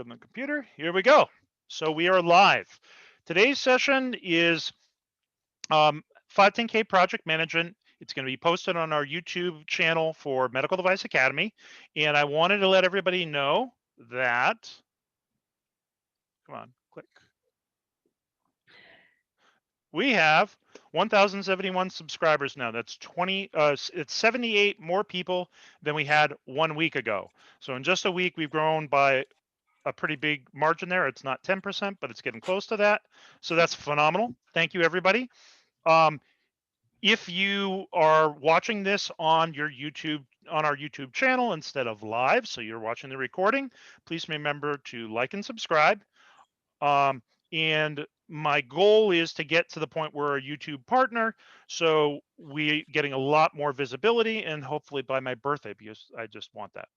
On the computer. Here we go. So we are live. Today's session is 510K project management. It's going to be posted on our YouTube channel for Medical Device Academy. And I wanted to let everybody know that, come on, click. We have 1,071 subscribers now. That's it's 78 more people than we had 1 week ago. So in just a week, we've grown by a pretty big margin there. It's not 10%, but it's getting close to that. So that's phenomenal. Thank you, everybody. If you are watching this on your YouTube, on our YouTube channel instead of live, so you're watching the recording, please remember to like and subscribe. And my goal is to get to the point where we're a YouTube partner, so we getting a lot more visibility, and hopefully by my birthday, because I just want that.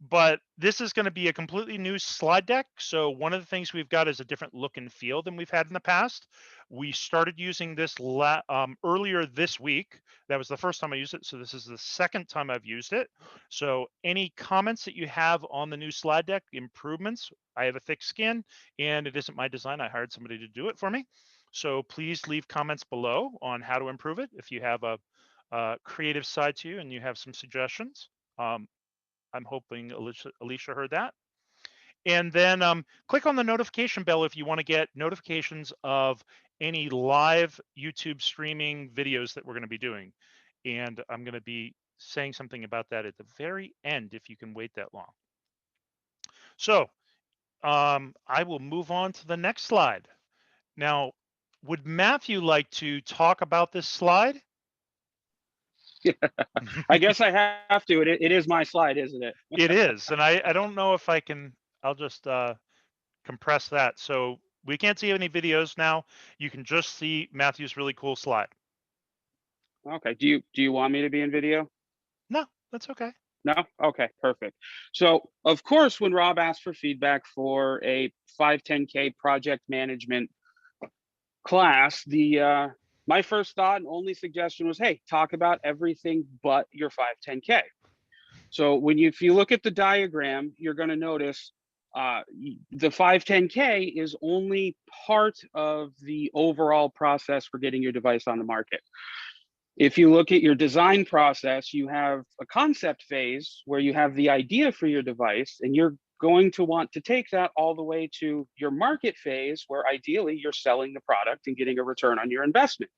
But this is going to be a completely new slide deck. So one of the things we've got is a different look and feel than we've had in the past. We started using this earlier this week. That was the first time I used it. So this is the second time I've used it. So any comments that you have on the new slide deck, improvements, I have a thick skin and it isn't my design. I hired somebody to do it for me. So please leave comments below on how to improve it. If you have a creative side to you and you have some suggestions. I'm hoping Alicia heard that. And then click on the notification bell if you want to get notifications of any live YouTube streaming videos that we're going to be doing. And I'm going to be saying something about that at the very end if you can wait that long. So I will move on to the next slide. Now, would Matthew like to talk about this slide? I guess I have to. It is my slide, isn't it? It is. And I don't know if I can, I'll just compress that. So we can't see any videos now. You can just see Matthew's really cool slide. Okay. Do you want me to be in video? No, that's okay. No? Okay, perfect. So of course, when Rob asked for feedback for a 510K project management class, my first thought and only suggestion was, hey, talk about everything but your 510K. So if you look at the diagram, you're going to notice the 510K is only part of the overall process for getting your device on the market. If you look at your design process, you have a concept phase where you have the idea for your device, and you're going to want to take that all the way to your market phase, where ideally you're selling the product and getting a return on your investment.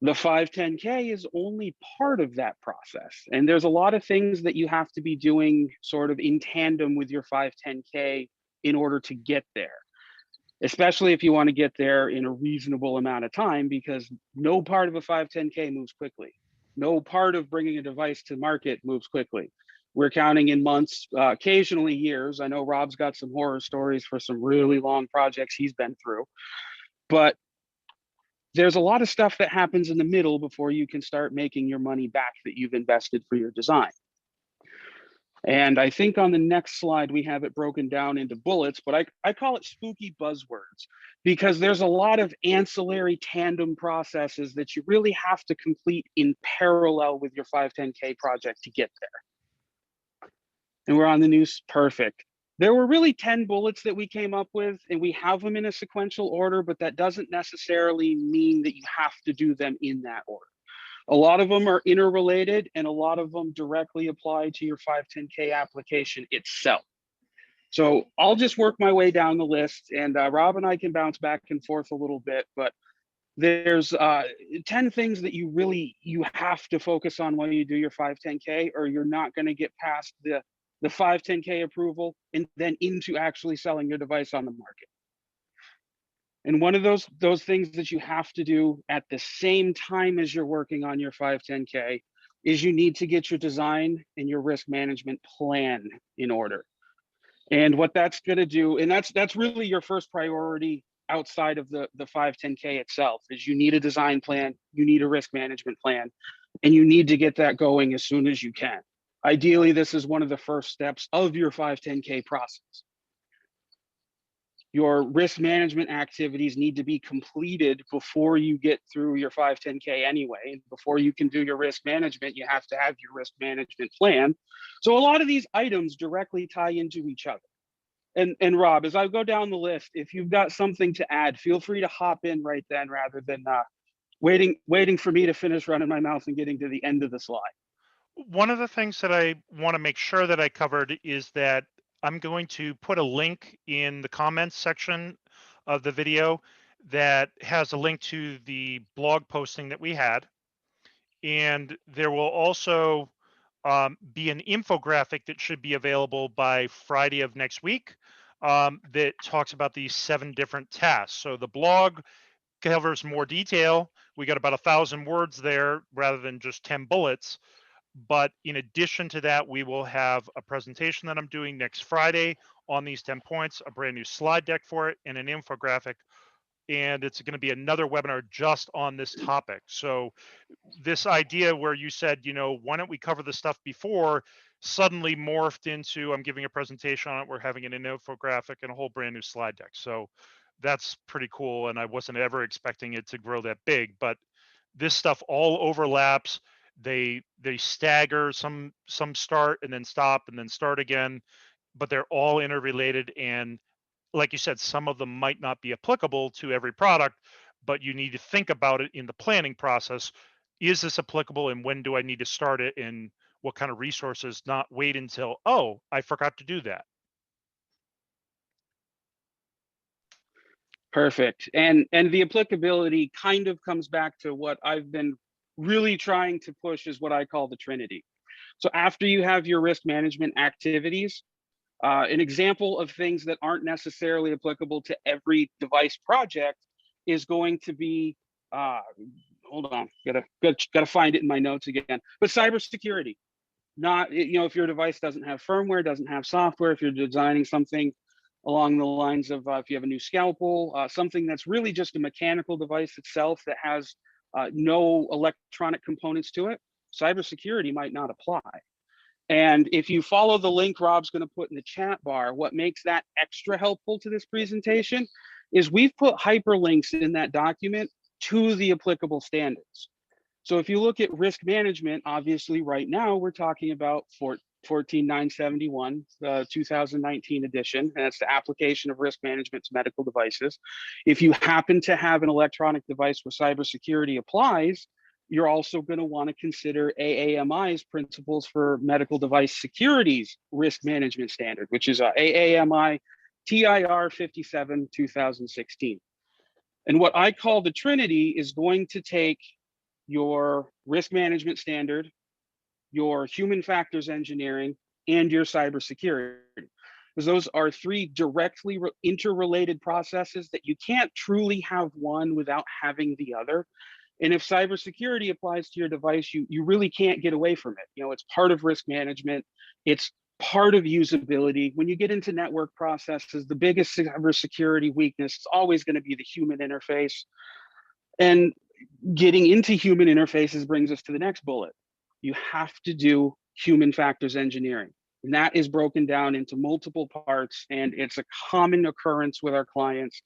The 510K is only part of that process. And there's a lot of things that you have to be doing sort of in tandem with your 510K in order to get there, especially if you want to get there in a reasonable amount of time, because no part of a 510K moves quickly. No part of bringing a device to market moves quickly. We're counting in months, occasionally years. I know Rob's got some horror stories for some really long projects he's been through, but there's a lot of stuff that happens in the middle before you can start making your money back that you've invested for your design. And I think on the next slide, we have it broken down into bullets, but I call it spooky buzzwords, because there's a lot of ancillary tandem processes that you really have to complete in parallel with your 510K project to get there. And we're on the news. Perfect. There were really 10 bullets that we came up with, and we have them in a sequential order, but that doesn't necessarily mean that you have to do them in that order. A lot of them are interrelated, and a lot of them directly apply to your 510K application itself. So I'll just work my way down the list, and Rob and I can bounce back and forth a little bit, but there's 10 things that you have to focus on when you do your 510K, or you're not going to get past the 510K approval and then into actually selling your device on the market. And one of those things that you have to do at the same time as you're working on your 510K is you need to get your design and your risk management plan in order. And what that's going to do, and that's really your first priority outside of the 510K itself, is you need a design plan, you need a risk management plan, and you need to get that going as soon as you can. Ideally, this is one of the first steps of your 510K process. Your risk management activities need to be completed before you get through your 510K anyway. Before you can do your risk management, you have to have your risk management plan. So a lot of these items directly tie into each other. And Rob, as I go down the list, if you've got something to add, feel free to hop in right then rather than waiting for me to finish running my mouth and getting to the end of the slide. One of the things that I want to make sure that I covered is that I'm going to put a link in the comments section of the video that has a link to the blog posting that we had. And there will also be an infographic that should be available by Friday of next week that talks about these 7 different tasks. So the blog covers more detail. We got about 1,000 words there rather than just 10 bullets. But in addition to that, we will have a presentation that I'm doing next Friday on these 10 points, a brand new slide deck for it, and an infographic. And it's going to be another webinar just on this topic. So this idea where you said, why don't we cover the stuff before, suddenly morphed into I'm giving a presentation on it. We're having an infographic and a whole brand new slide deck. So that's pretty cool. And I wasn't ever expecting it to grow that big, but this stuff all overlaps. They stagger. Some start and then stop and then start again, but they're all interrelated. And like you said, some of them might not be applicable to every product, but you need to think about it in the planning process. Is this applicable and when do I need to start it and what kind of resources? Not wait until, oh, I forgot to do that. Perfect. And the applicability kind of comes back to what I've been really trying to push is what I call the trinity. So after you have your risk management activities, an example of things that aren't necessarily applicable to every device project is going to be, hold on, gotta find it in my notes again, but cybersecurity. Not, if your device doesn't have firmware, doesn't have software, if you're designing something along the lines of if you have a new scalpel, something that's really just a mechanical device itself that has no electronic components to it, cybersecurity might not apply. And if you follow the link Rob's going to put in the chat bar, what makes that extra helpful to this presentation is we've put hyperlinks in that document to the applicable standards. So if you look at risk management, obviously right now we're talking about 14971, the 2019 edition, and that's the application of risk management to medical devices. If you happen to have an electronic device where cybersecurity applies, you're also going to want to consider AAMI's principles for medical device securities risk management standard, which is AAMI TIR 57 2016. And what I call the Trinity is going to take your risk management standard, your human factors engineering, and your cybersecurity. Because those are 3 directly interrelated processes that you can't truly have one without having the other. And if cybersecurity applies to your device, you really can't get away from it. It's part of risk management. It's part of usability. When you get into network processes, the biggest cybersecurity weakness is always going to be the human interface. And getting into human interfaces brings us to the next bullet. You have to do human factors engineering. And that is broken down into multiple parts. And it's a common occurrence with our clients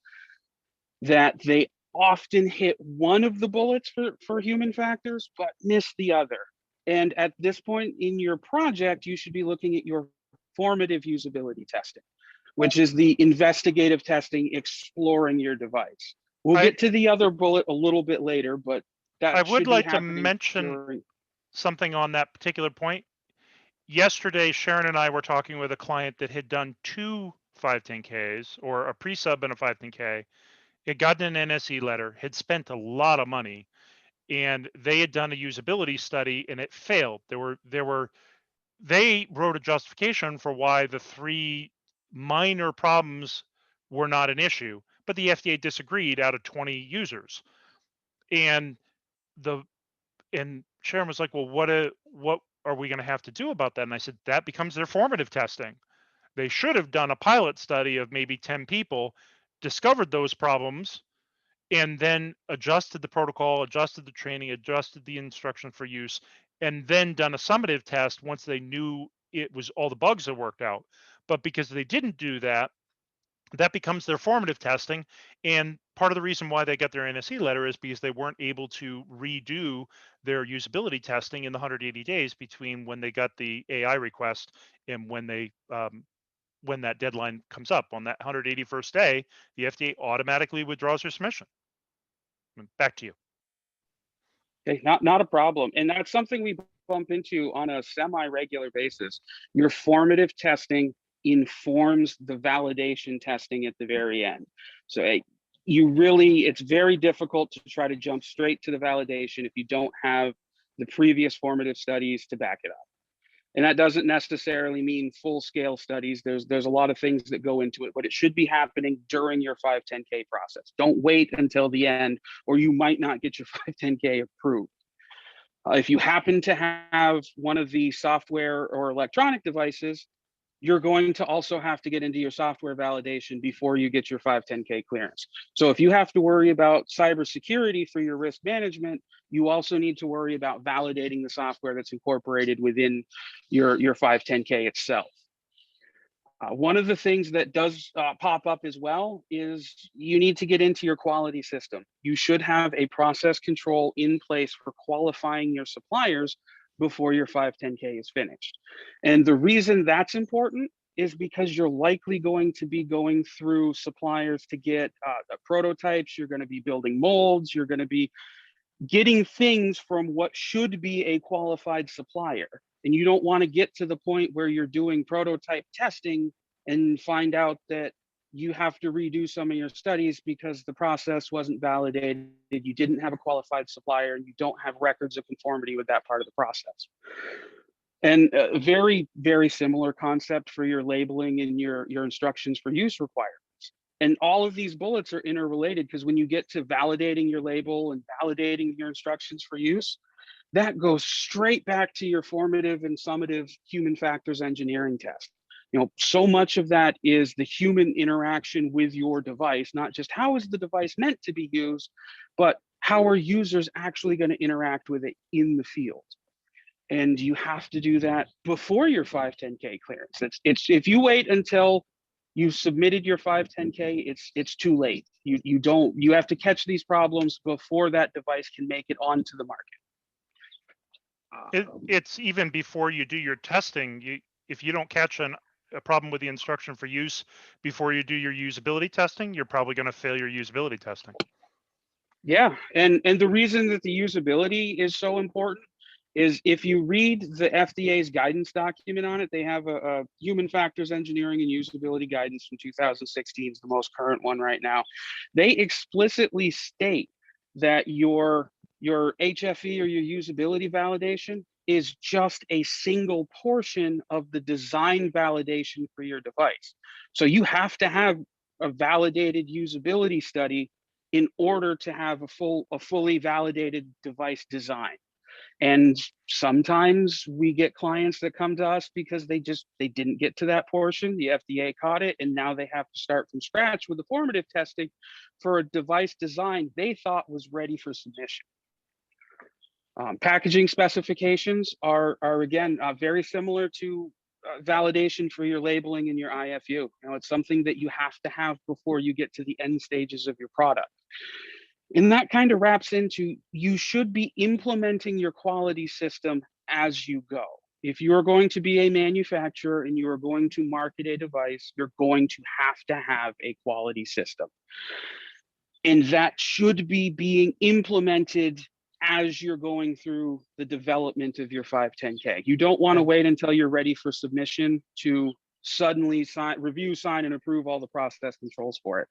that they often hit one of the bullets for human factors, but miss the other. And at this point in your project, you should be looking at your formative usability testing, which is the investigative testing exploring your device. We'll I get to the other bullet a little bit later, but I that would should be like to happening mention during. something on that particular point. Yesterday, Sharon and I were talking with a client that had done 2 510Ks or a pre-sub and a 510K, had gotten an NSE letter, had spent a lot of money, and they had done a usability study and it failed. They wrote a justification for why the 3 minor problems were not an issue, but the FDA disagreed out of 20 users. And the and Sharon was like, "Well, what are we going to have to do about that?" And I said, "That becomes their formative testing. They should have done a pilot study of maybe 10 people, discovered those problems, and then adjusted the protocol, adjusted the training, adjusted the instruction for use, and then done a summative test once they knew it was all the bugs had worked out. But because they didn't do that, That becomes their formative testing. And part of the reason why they got their NSE letter is because they weren't able to redo their usability testing in the 180 days between when they got the AI request and when that deadline comes up. On that 181st day, the FDA automatically withdraws their submission. Back to you. Okay, not a problem. And that's something we bump into on a semi-regular basis. Your formative testing informs the validation testing at the very end. So it's very difficult to try to jump straight to the validation if you don't have the previous formative studies to back it up. And that doesn't necessarily mean full-scale studies. There's a lot of things that go into it, but it should be happening during your 510K process. Don't wait until the end, or you might not get your 510K approved. If you happen to have one of the software or electronic devices, you're going to also have to get into your software validation before you get your 510K clearance. So if you have to worry about cybersecurity for your risk management, you also need to worry about validating the software that's incorporated within your 510K itself. One of the things that does pop up as well is you need to get into your quality system. You should have a process control in place for qualifying your suppliers before your 510K is finished. And the reason that's important is because you're likely going to be going through suppliers to get prototypes, you're going to be building molds, you're going to be getting things from what should be a qualified supplier. And you don't want to get to the point where you're doing prototype testing and find out that you have to redo some of your studies because the process wasn't validated, you didn't have a qualified supplier, and you don't have records of conformity with that part of the process. And a very, very similar concept for your labeling and your instructions for use requirements. And all of these bullets are interrelated because when you get to validating your label and validating your instructions for use, that goes straight back to your formative and summative human factors engineering test. So much of that is the human interaction with your device, not just how is the device meant to be used, but how are users actually going to interact with it in the field. And you have to do that before your 510K clearance. It's if you wait until you submitted your 510K, it's too late. You have to catch these problems before that device can make it onto the market. It's even before you do your testing. If you don't catch a problem with the instruction for use before you do your usability testing, you're probably going to fail your usability testing. Yeah, and the reason that the usability is so important is if you read the FDA's guidance document on it, they have a human factors engineering and usability guidance from 2016 is the most current one right now. They explicitly state that your HFE or your usability validation is just a single portion of the design validation for your device. So you have to have a validated usability study in order to have a fully validated device design. And sometimes we get clients that come to us because they didn't get to that portion. The FDA caught it, and now they have to start from scratch with the formative testing for a device design they thought was ready for submission. Packaging specifications are again very similar to validation for your labeling and your IFU. It's something that you have to have before you get to the end stages of your product. And that kind of wraps into you should be implementing your quality system as you go. If you are going to be a manufacturer and you are going to market a device, you're going to have a quality system. And that should be being implemented as you're going through the development of your 510K. You don't want to wait until you're ready for submission to suddenly review, sign, and approve all the process controls for it.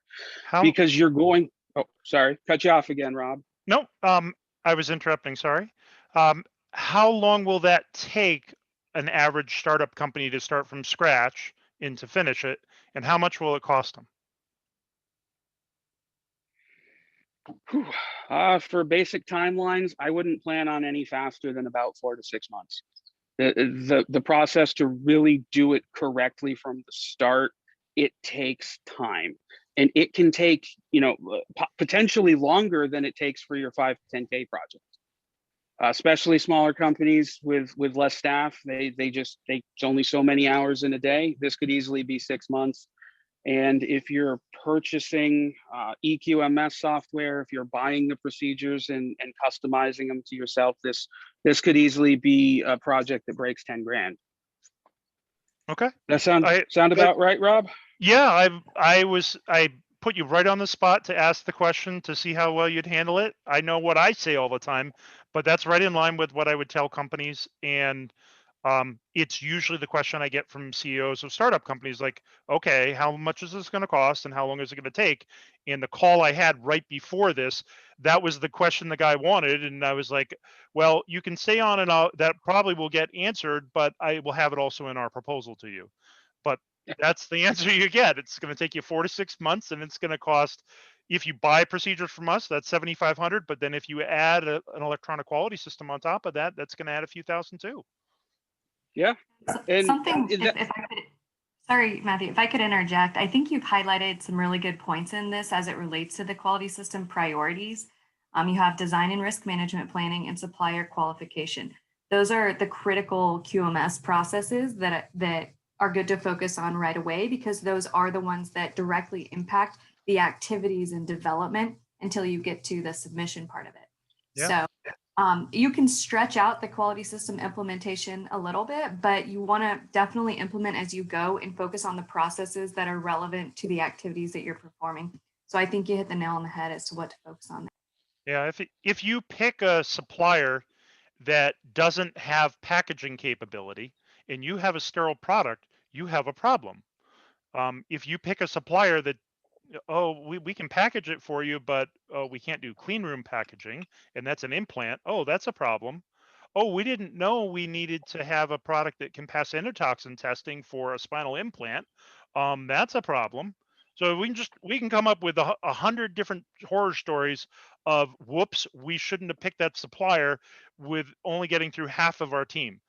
Because you're going, oh, sorry, cut you off again, Rob. No, I was interrupting, sorry. How long will that take an average startup company to start from scratch and to finish it? And how much will it cost them? For basic timelines, I wouldn't plan on any faster than about 4 to 6 months. The process to really do it correctly from the start, it takes time, and it can take potentially longer than it takes for your 510K project. Especially smaller companies with less staff, it's only so many hours in a day. This could easily be 6 months. And if you're purchasing EQMS software, if you're buying the procedures and customizing them to yourself, this could easily be a project that breaks 10 grand. Okay. That sound I about right, Rob? Yeah, I put you right on the spot to ask the question to see how well you'd handle it. I know what I say all the time, but that's right in line with what I would tell companies. And it's usually the question I get from CEOs of startup companies, like, okay, how much is this going to cost and how long is it going to take? And the call I had right before this, that was the question the guy wanted. And I was like, well, you can stay on and that probably will get answered, but I will have it also in our proposal to you. But that's the answer you get. It's going to take you 4 to 6 months, and it's going to cost. If you buy procedures from us, that's 7,500. But then if you add an electronic quality system on top of that, that's going to add a few thousand too. Yeah, and Something, if I could, sorry, Matthew, if I could interject, I think you've highlighted some really good points in this as it relates to the quality system priorities. You have design and risk management planning and supplier qualification. Those are the critical QMS processes that are good to focus on right away, because those are the ones that directly impact the activities and development until you get to the submission part of it. Yeah. So you can stretch out the quality system implementation a little bit, but you want to definitely implement as you go and focus on the processes that are relevant to the activities that you're performing. So I think you hit the nail on the head as to what to focus on there. Yeah, if you pick a supplier that doesn't have packaging capability and you have a sterile product, you have a problem. If you pick a supplier that, oh, we can package it for you, but we can't do clean room packaging, and that's an implant, oh, that's a problem. Oh, we didn't know we needed to have a product that can pass endotoxin testing for a spinal implant. That's a problem. So we can come up with 100 different horror stories of whoops, we shouldn't have picked that supplier with only getting through half of our team.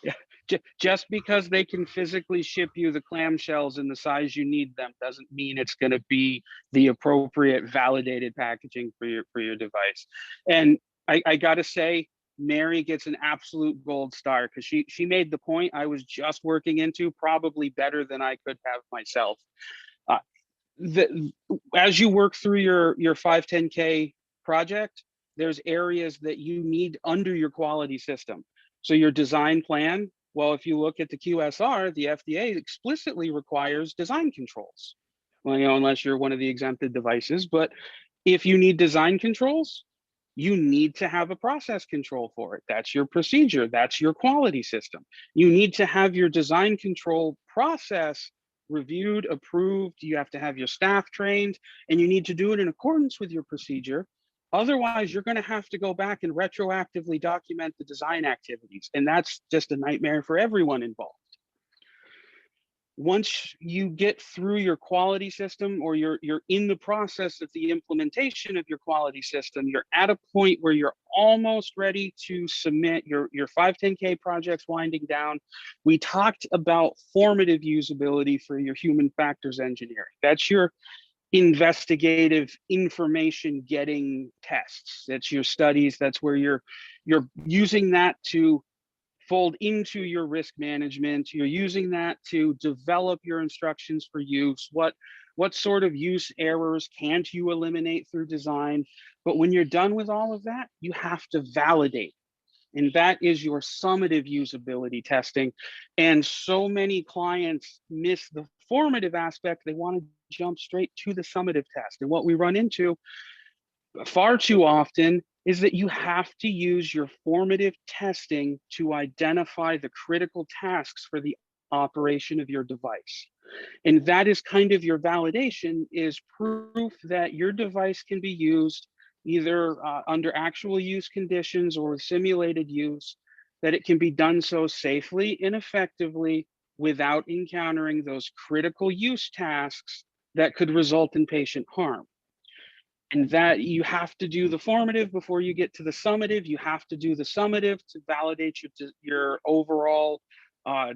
yeah, just because they can physically ship you the clamshells in the size you need them doesn't mean it's going to be the appropriate validated packaging for your device. And I got to say, Mary gets an absolute gold star because she made the point I was just working into probably better than I could have myself. As you work through your 510K project, there's areas that you need under your quality system. So your design plan, well, if you look at the QSR, the FDA explicitly requires design controls. Well, unless you're one of the exempted devices, but if you need design controls, you need to have a process control for it. That's your procedure. That's your quality system. You need to have your design control process reviewed, approved. You have to have your staff trained, and you need to do it in accordance with your procedure. Otherwise, you're going to have to go back and retroactively document the design activities. And that's just a nightmare for everyone involved. Once you get through your quality system, or you're in the process of the implementation of your quality system, you're at a point where you're almost ready to submit your 510K projects winding down. We talked about formative usability for your human factors engineering. That's your investigative information getting tests. That's your studies. That's where you're using that to fold into your risk management. You're using that to develop your instructions for use. What sort of use errors can't you eliminate through design? But when you're done with all of that, you have to validate. And that is your summative usability testing. And so many clients miss the formative aspect. They want to jump straight to the summative test. And what we run into far too often is that you have to use your formative testing to identify the critical tasks for the operation of your device. And that is kind of your validation, is proof that your device can be used either under actual use conditions or simulated use, that it can be done so safely and effectively without encountering those critical use tasks that could result in patient harm. And that you have to do the formative before you get to the summative. You have to do the summative to validate your overall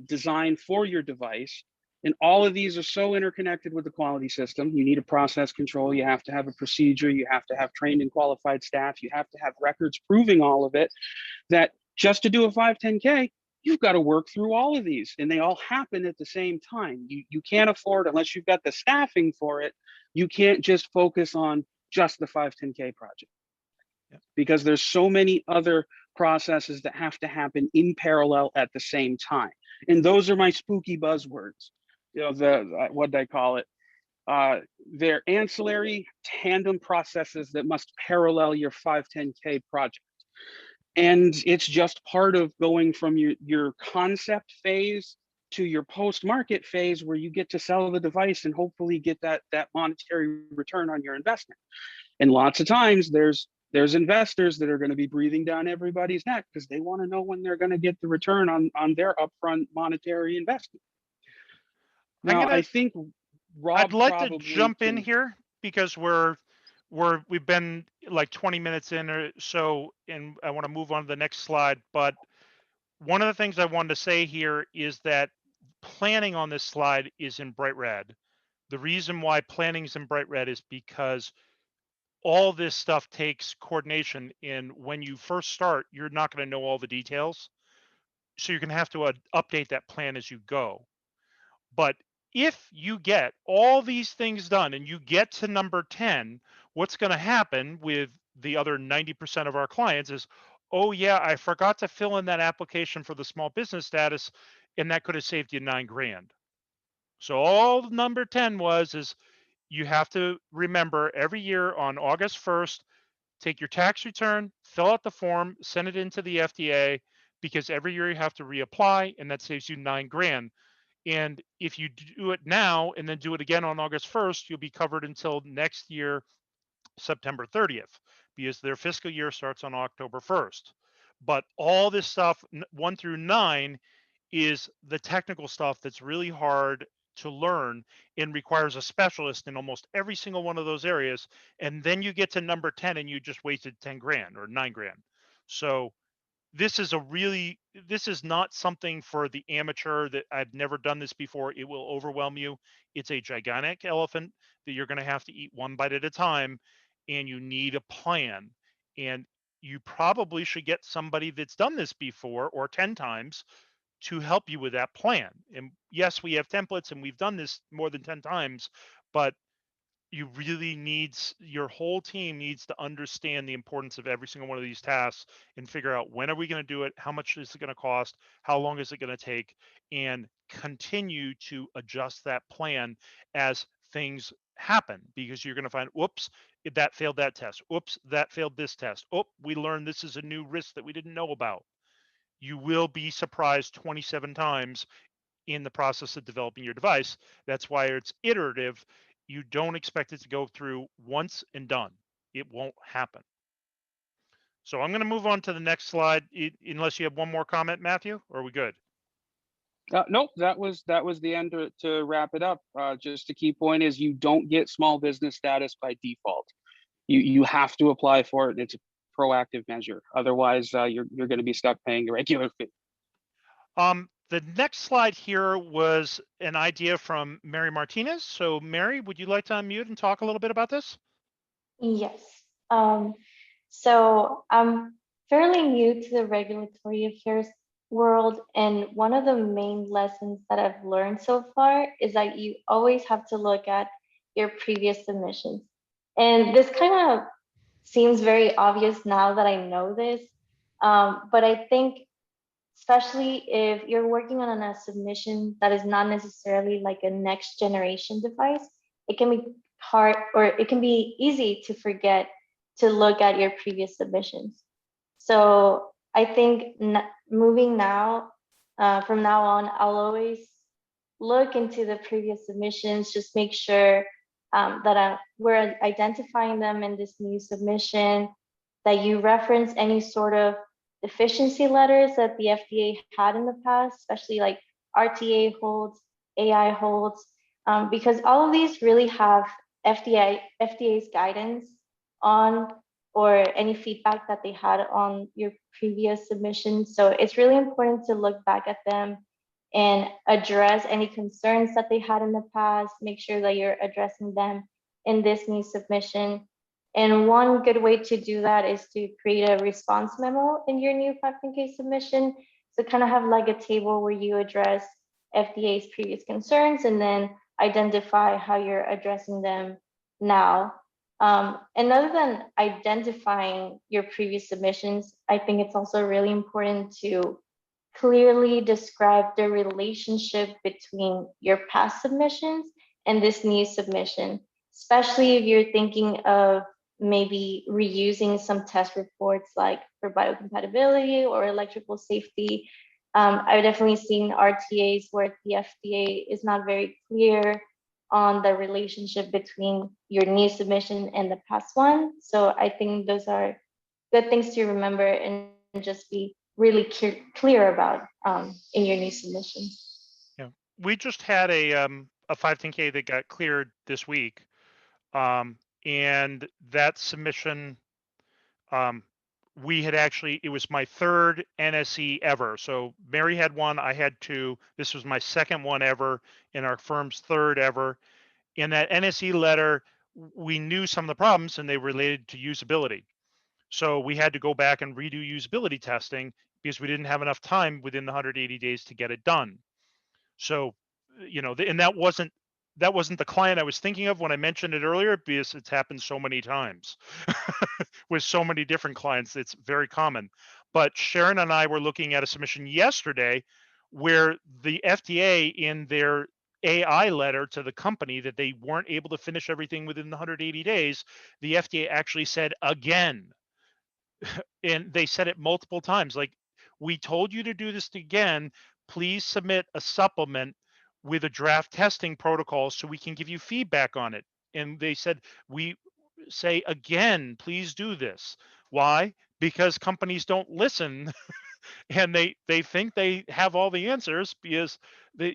design for your device. And all of these are so interconnected with the quality system. You need a process control. You have to have a procedure. You have to have trained and qualified staff. You have to have records proving all of it. That just to do a 510K, you've got to work through all of these, and they all happen at the same time. You can't afford, unless you've got the staffing for it, you can't just focus on just the 510K project, because there's so many other processes that have to happen in parallel at the same time. And those are my spooky buzzwords. What did I call it? They're ancillary tandem processes that must parallel your 510K project. And it's just part of going from your concept phase to your post-market phase, where you get to sell the device and hopefully get that monetary return on your investment. And lots of times there's investors that are going to be breathing down everybody's neck because they want to know when they're going to get the return on their upfront monetary investment. Now, I think Rob, I'd like to jump in here because we've been like 20 minutes in or so, and I want to move on to the next slide. But one of the things I wanted to say here is that planning on this slide is in bright red. The reason why planning is in bright red is because all this stuff takes coordination, and when you first start, you're not going to know all the details. So you're going to have to update that plan as you go. But if you get all these things done and you get to number 10, what's going to happen with the other 90% of our clients is, oh yeah, I forgot to fill in that application for the small business status, and that could have saved you $9,000. So all number 10 is you have to remember every year on August 1st, take your tax return, fill out the form, send it into the FDA, because every year you have to reapply, and that saves you $9,000. And if you do it now and then do it again on August 1st, you'll be covered until next year, September 30th, because their fiscal year starts on October 1st. But all this stuff, 1 through 9, is the technical stuff that's really hard to learn and requires a specialist in almost every single one of those areas. And then you get to number 10 and you just wasted $10,000 or $9,000. So this is not something for the amateur that I've never done this before. It will overwhelm you. It's a gigantic elephant that you're going to have to eat one bite at a time, and you need a plan. And you probably should get somebody that's done this before or 10 times to help you with that plan. And yes, we have templates and we've done this more than 10 times, but you really your whole team needs to understand the importance of every single one of these tasks and figure out, when are we going to do it, how much is it going to cost, how long is it going to take, and continue to adjust that plan as things happen, because you're going to find, whoops, that failed that test, whoops, that failed this test, oh, we learned this is a new risk that we didn't know about. You will be surprised 27 times in the process of developing your device. That's why it's iterative. You don't expect it to go through once and done. It won't happen. So I'm going to move on to the next slide, unless you have one more comment, Matthew, or are we good? Nope, that was the end to wrap it up. Just a key point is you don't get small business status by default. You have to apply for it. It's a proactive measure. Otherwise, you're going to be stuck paying a regular fee. The next slide here was an idea from Mary Martinez. So Mary, would you like to unmute and talk a little bit about this? Yes. So I'm fairly new to the regulatory affairs world, and one of the main lessons that I've learned so far is that you always have to look at your previous submissions. And this kind of seems very obvious now that I know this, but I think especially if you're working on a submission that is not necessarily like a next generation device, it can be hard, or it can be easy to forget to look at your previous submissions. So I think moving now, from now on, I'll always look into the previous submissions, just make sure that we're identifying them in this new submission, that you reference any sort of deficiency letters that the FDA had in the past, especially like RTA holds, AI holds, because all of these really have FDA's guidance on, or any feedback that they had on your previous submissions. So it's really important to look back at them and address any concerns that they had in the past, make sure that you're addressing them in this new submission. And one good way to do that is to create a response memo in your new 510K submission, So kind of have like a table where you address FDA's previous concerns and then identify how you're addressing them now. And other than identifying your previous submissions, I think it's also really important to clearly describe the relationship between your past submissions and this new submission, especially if you're thinking of maybe reusing some test reports like for biocompatibility or electrical safety. I've definitely seen RTAs where the FDA is not very clear on the relationship between your new submission and the past one. So I think those are good things to remember and just be really clear about in your new submission. Yeah, we just had a 510K that got cleared this week, and that submission, we had actually, it was my third NSE ever. So Mary had one, I had two. This was my second one ever, and our firm's third ever. In that NSE letter, we knew some of the problems, and they related to usability. So we had to go back and redo usability testing because we didn't have enough time within the 180 days to get it done. So, and that wasn't the client I was thinking of when I mentioned it earlier, because it's happened so many times with so many different clients. It's very common. But Sharon and I were looking at a submission yesterday where the FDA, in their AI letter to the company, that they weren't able to finish everything within the 180 days, the FDA actually said again, and they said it multiple times, like, we told you to do this again, please submit a supplement with a draft testing protocol so we can give you feedback on it. And they said, we say again, please do this. Why? Because companies don't listen and they think they have all the answers because they're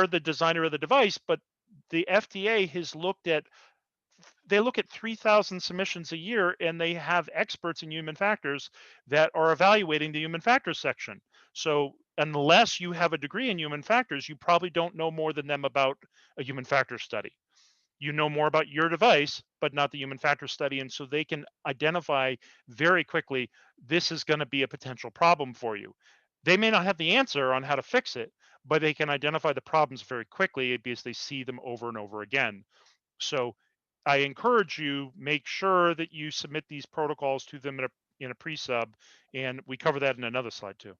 the designer of the device. But the FDA has look at 3,000 submissions a year, and they have experts in human factors that are evaluating the human factors section. So unless you have a degree in human factors, you probably don't know more than them about a human factors study. You know more about your device, but not the human factors study. And so they can identify very quickly, this is going to be a potential problem for you. They may not have the answer on how to fix it, but they can identify the problems very quickly because they see them over and over again. So I encourage you, make sure that you submit these protocols to them in a pre-sub, and we cover that in another slide too.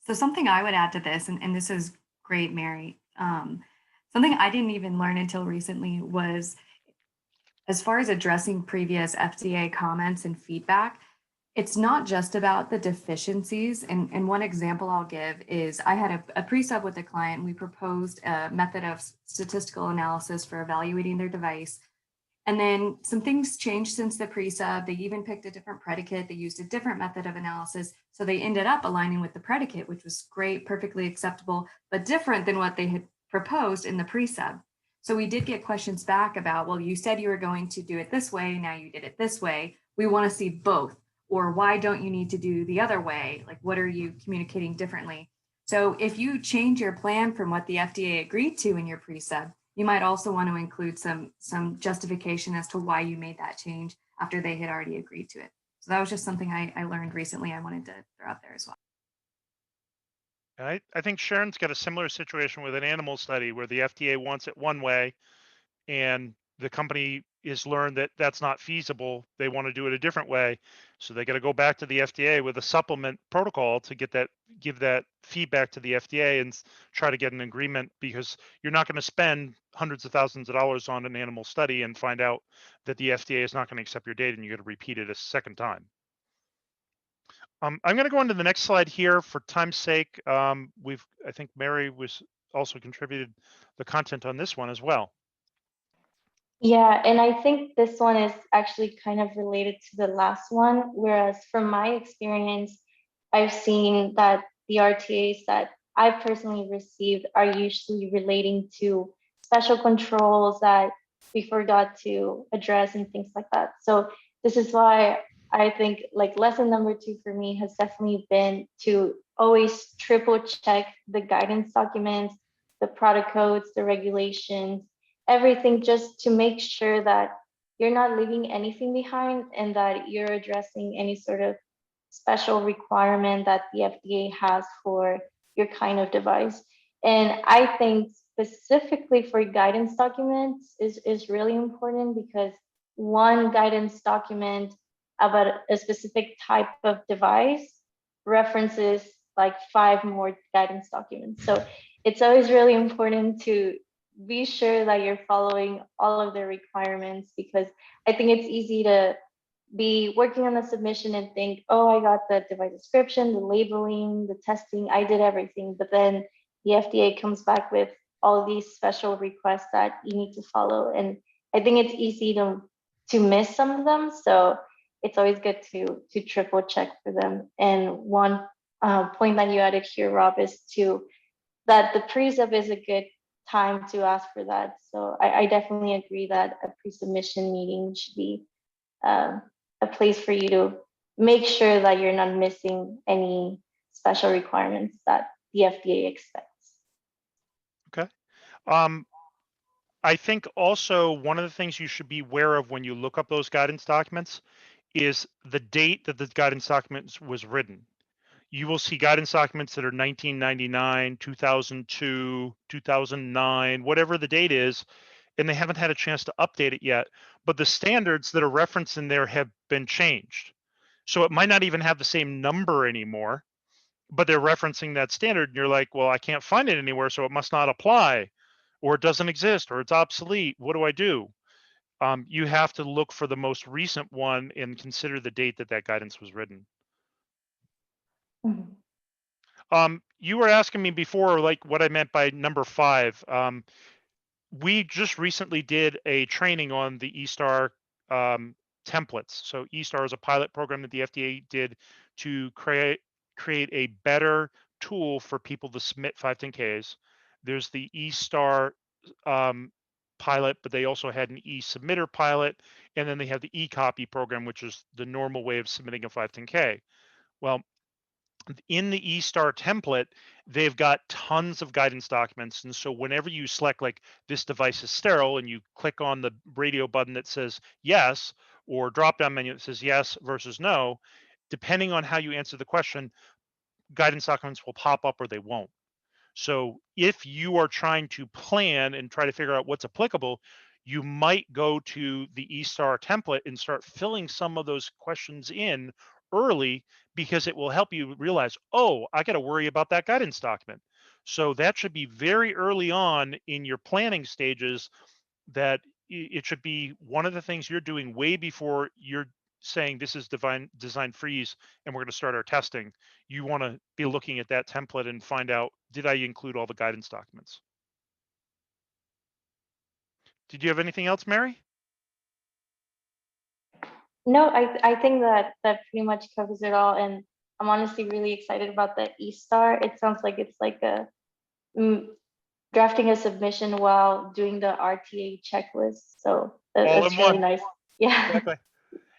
So something I would add to this, and this is great, Mary. Something I didn't even learn until recently was, as far as addressing previous FDA comments and feedback, it's not just about the deficiencies. And one example I'll give is I had a pre-sub with a client. We proposed a method of statistical analysis for evaluating their device. And then some things changed since the pre-sub. They even picked a different predicate. They used a different method of analysis. So they ended up aligning with the predicate, which was great, perfectly acceptable, but different than what they had proposed in the pre-sub. So we did get questions back about, well, you said you were going to do it this way. Now you did it this way. We want to see both. Or why don't you need to do the other way? Like, what are you communicating differently? So if you change your plan from what the FDA agreed to in your pre-sub, you might also want to include some justification as to why you made that change after they had already agreed to it. So that was just something I learned recently. I wanted to throw out there as well. I think Sharon's got a similar situation with an animal study where the FDA wants it one way, and the company is learned that that's not feasible. They want to do it a different way. So they got to go back to the FDA with a supplement protocol to give that feedback to the FDA and try to get an agreement, because you're not going to spend hundreds of thousands of dollars on an animal study and find out that the FDA is not going to accept your data and you got to repeat it a second time. I'm going to go on to the next slide here for time's sake. I think Mary was also contributed the content on this one as well. Yeah, and I think this one is actually kind of related to the last one, whereas from my experience, I've seen that the RTAs that I've personally received are usually relating to special controls that we forgot to address and things like that. So this is why I think like lesson number 2 for me has definitely been to always triple check the guidance documents, the product codes, the regulations, everything, just to make sure that you're not leaving anything behind and that you're addressing any sort of special requirement that the FDA has for your kind of device. And I think specifically for guidance documents is really important because one guidance document about a specific type of device references like 5 more guidance documents. So it's always really important to be sure that you're following all of the requirements, because I think it's easy to be working on the submission and think, oh, I got the device description, the labeling, the testing, I did everything. But then the FDA comes back with all these special requests that you need to follow. And I think it's easy to miss some of them. So it's always good to triple check for them. And one point that you added here, Rob, is that the pre-sub is a good time to ask for that. So I definitely agree that a pre-submission meeting should be a place for you to make sure that you're not missing any special requirements that the FDA expects. Okay. I think also one of the things you should be aware of when you look up those guidance documents is the date that the guidance document was written. You will see guidance documents that are 1999, 2002, 2009, whatever the date is, and they haven't had a chance to update it yet. But the standards that are referenced in there have been changed. So it might not even have the same number anymore, but they're referencing that standard. And you're like, well, I can't find it anywhere, so it must not apply, or it doesn't exist, or it's obsolete. What do I do? You have to look for the most recent one and consider the date that that guidance was written. Mhm. You were asking me before, like what I meant by number 5. We just recently did a training on the eStar templates. So eStar is a pilot program that the FDA did to create a better tool for people to submit 510Ks. There's the eStar pilot, but they also had an e-submitter pilot, and then they have the e-copy program, which is the normal way of submitting a 510K. Well, in the eStar template, they've got tons of guidance documents. And so whenever you select like this device is sterile and you click on the radio button that says yes, or drop down menu that says yes versus no, depending on how you answer the question, guidance documents will pop up or they won't. So if you are trying to plan and try to figure out what's applicable, you might go to the eStar template and start filling some of those questions in early, because it will help you realize, oh, I got to worry about that guidance document. So that should be very early on in your planning stages, that it should be one of the things you're doing way before you're saying this is design freeze and we're going to start our testing. You want to be looking at that template and find out, did I include all the guidance documents? Did you have anything else, Mary? No, I think that pretty much covers it all. And I'm honestly really excited about the eStar. It sounds like it's like mm, drafting a submission while doing the RTA checklist. So All that's in really one. nice. Yeah. Exactly.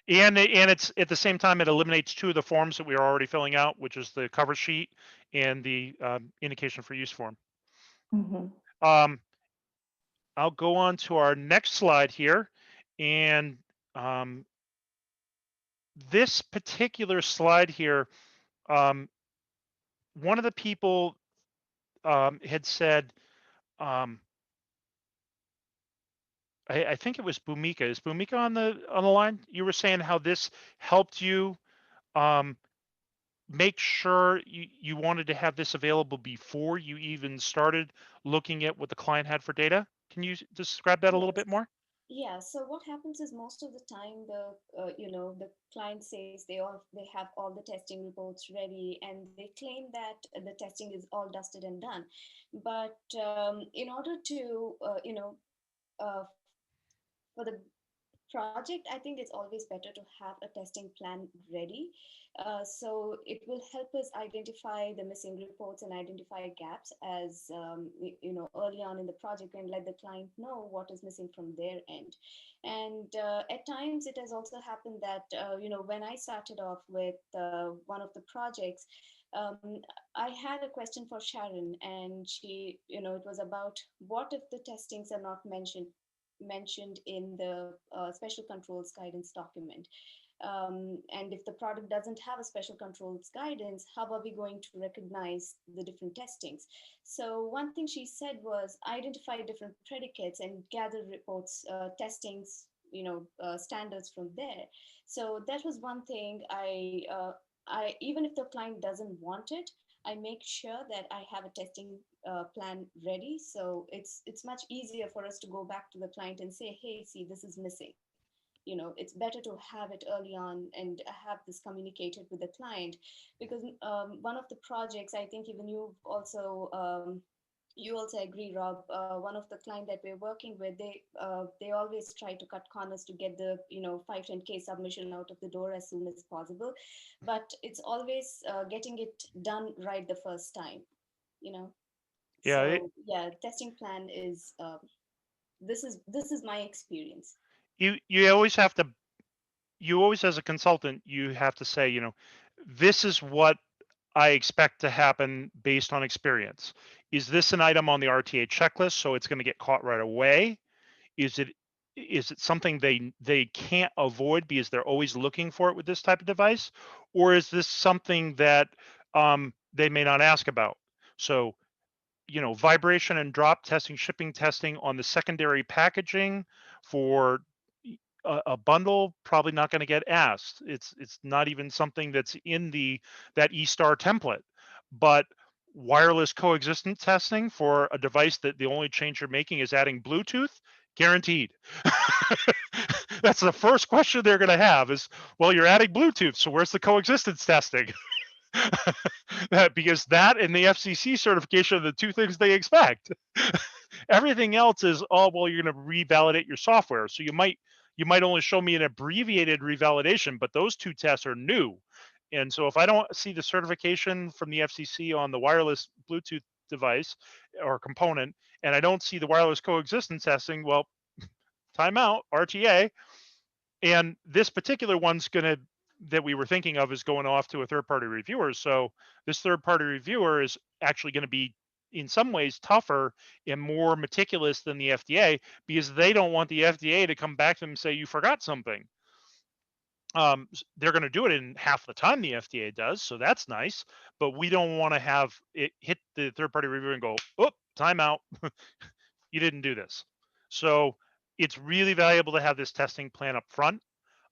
And it's at the same time, it eliminates 2 of the forms that we are already filling out, which is the cover sheet and the indication for use form. Mhm. I'll go on to our next slide here. And this particular slide here, one of the people had said, I think it was Bhumika. Is Bhumika on the line? You were saying how this helped you um, make sure you wanted to have this available before you even started looking at what the client had for data. Can you describe that a little Yes. bit more? Yeah. So what happens is most of the time the client says they have all the testing reports ready and they claim that the testing is all dusted and done. But in order to uh, for the project, I think it's always better to have a testing plan ready. So it will help us identify the missing reports and identify gaps as early on in the project, and let the client know what is missing from their end. And at times it has also happened that when I started off with one of the projects, um, I had a question for Sharon, and it was about what if the testings are not mentioned in the special controls guidance document. And if the product doesn't have a special controls guidance, how are we going to recognize the different testings? So one thing she said was identify different predicates and gather reports, testings, standards from there. So that was one thing I even if the client doesn't want it, I make sure that I have a testing plan ready. So it's much easier for us to go back to the client and say, hey, see, this is missing. It's better to have it early on and have this communicated with the client, because one of the projects, I think even you also agree, Rob, one of the client that we're working with, they always try to cut corners to get the 510K submission out of the door as soon as possible, but it's always getting it done right the first time you know Yeah, so yeah, testing plan is this is my experience. you always have to, you always as a consultant, you have to say, this is what I expect to happen based on experience. Is this an item on the RTA checklist, so it's going to get caught right away? Is it something they can't avoid because they're always looking for it with this type of device, or is this something that they may not ask about? So, vibration and drop testing, shipping testing on the secondary packaging for a bundle, probably not going to get asked. It's not even something that's in that E-star template. But wireless coexistence testing for a device that the only change you're making is adding Bluetooth, guaranteed. That's the first question they're going to have is, well, you're adding Bluetooth, so where's the coexistence testing? Because that and the FCC certification are the two things they expect. Everything else is, oh, well, you're going to revalidate your software. So you might only show me an abbreviated revalidation, but those two tests are new. And so if I don't see the certification from the FCC on the wireless Bluetooth device or component, and I don't see the wireless coexistence testing, well, timeout, RTA. And this particular one's that we were thinking of is going off to a third-party reviewer. So this third-party reviewer is actually going to be in some ways tougher and more meticulous than the FDA, because they don't want the FDA to come back to them and say you forgot something. They're going to do it in half the time the FDA does, so that's nice. But we don't want to have it hit the third-party reviewer and go, oh, timeout, you didn't do this. So it's really valuable to have this testing plan up front.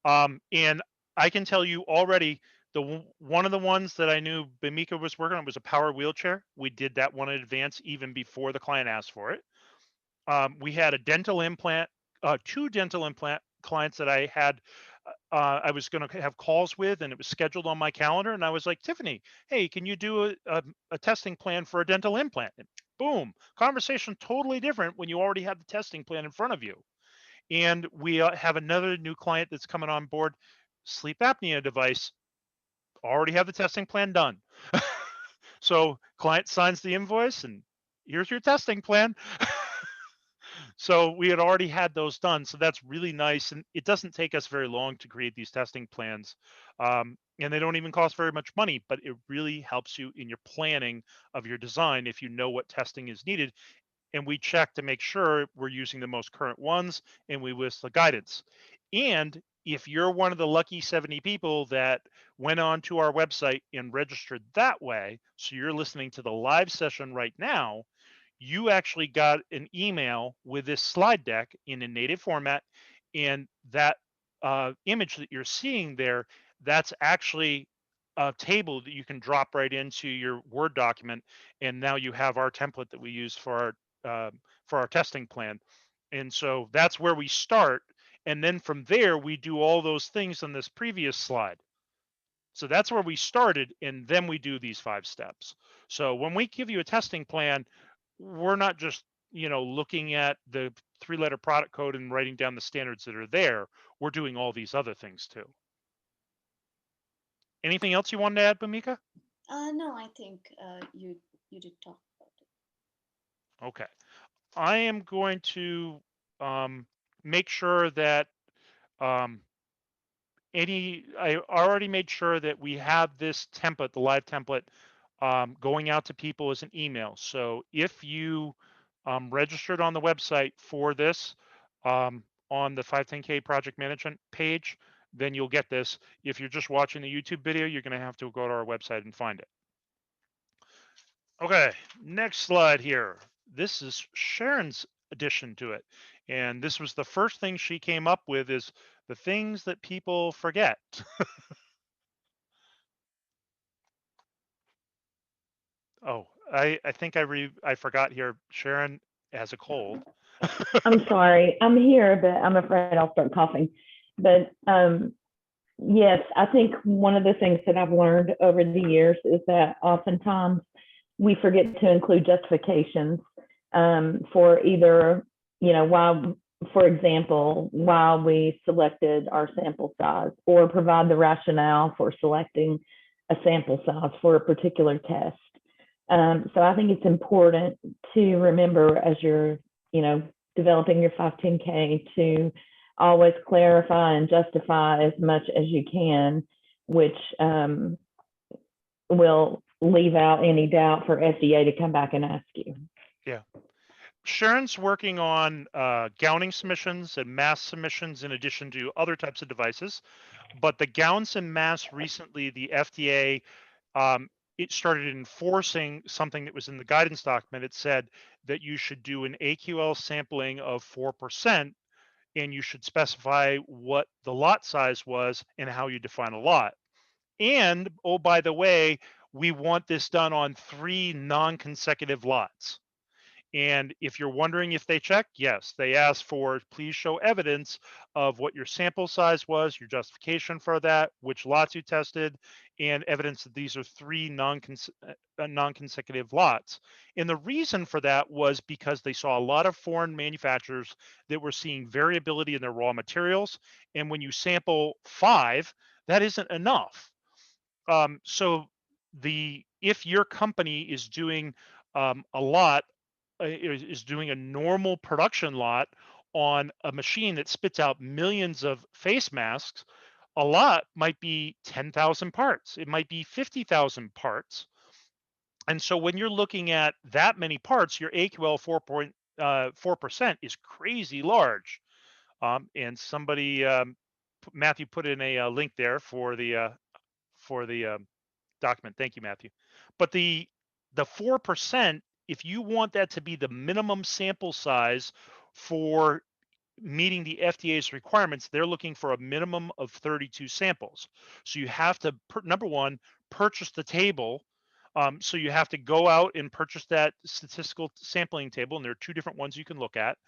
And I can tell you already, one of the ones that I knew Bamika was working on was a power wheelchair. We did that one in advance even before the client asked for it. We had a dental implant, two dental implant clients that I had. I was going to have calls with, and it was scheduled on my calendar. And I was like, Tiffany, hey, can you do a testing plan for a dental implant? And boom, conversation totally different when you already have the testing plan in front of you. And we have another new client that's coming on board, sleep apnea device, already have the testing plan done. So client signs the invoice and here's your testing plan. So we had already had those done. So that's really nice. And it doesn't take us very long to create these testing plans. And they don't even cost very much money, but it really helps you in your planning of your design if you know what testing is needed. And we check to make sure we're using the most current ones, and we list the guidance. And if you're one of the lucky 70 people that went onto our website and registered that way, so you're listening to the live session right now, you actually got an email with this slide deck in a native format. And that image that you're seeing there, that's actually a table that you can drop right into your Word document. And now you have our template that we use for our testing plan. And so that's where we start. And then from there, we do all those things on this previous slide. So that's where we started, and then we do these 5 steps. So when we give you a testing plan, we're not just looking at the 3-letter product code and writing down the standards that are there. We're doing all these other things too. Anything else you wanted to add, Bamika? No, I think you did talk about it. Okay. I am going to make sure that I already made sure that we have this template, the live template, going out to people as an email. So if you registered on the website for this on the 510K project management page, then you'll get this. If you're just watching the YouTube video, you're going to have to go to our website and find it. Okay, next slide here. This is Sharon's addition to it. And this was the first thing she came up with, is the things that people forget. Oh, I think I forgot here. Sharon has a cold. I'm sorry. I'm here, but I'm afraid I'll start coughing. But yes, I think one of the things that I've learned over the years is that oftentimes we forget to include justifications for either, why, for example, why we selected our sample size, or provide the rationale for selecting a sample size for a particular test. So I think it's important to remember, as you're, developing your 510K, to always clarify and justify as much as you can, which will leave out any doubt for FDA to come back and ask you. Yeah. Sharon's working on gowning submissions and mass submissions in addition to other types of devices. But the gowns and mass, recently, the FDA, it started enforcing something that was in the guidance document. It said that you should do an AQL sampling of 4%, and you should specify what the lot size was and how you define a lot. And, oh, by the way, we want this done on 3 non-consecutive lots. And if you're wondering if they check, yes, they ask for, please show evidence of what your sample size was, your justification for that, which lots you tested, and evidence that these are 3 non-consecutive lots. And the reason for that was because they saw a lot of foreign manufacturers that were seeing variability in their raw materials. And when you sample 5, that isn't enough. So if your company is doing a lot, is doing a normal production lot on a machine that spits out millions of face masks, a lot might be 10,000 parts. It might be 50,000 parts. And so when you're looking at that many parts, your AQL 4% is crazy large. And somebody, Matthew, put in a link there for the document. Thank you, Matthew. But the 4%, if you want that to be the minimum sample size for meeting the FDA's requirements, they're looking for a minimum of 32 samples. So you have to, number one, purchase the table. So you have to go out and purchase that statistical sampling table, and there are 2 different ones you can look at.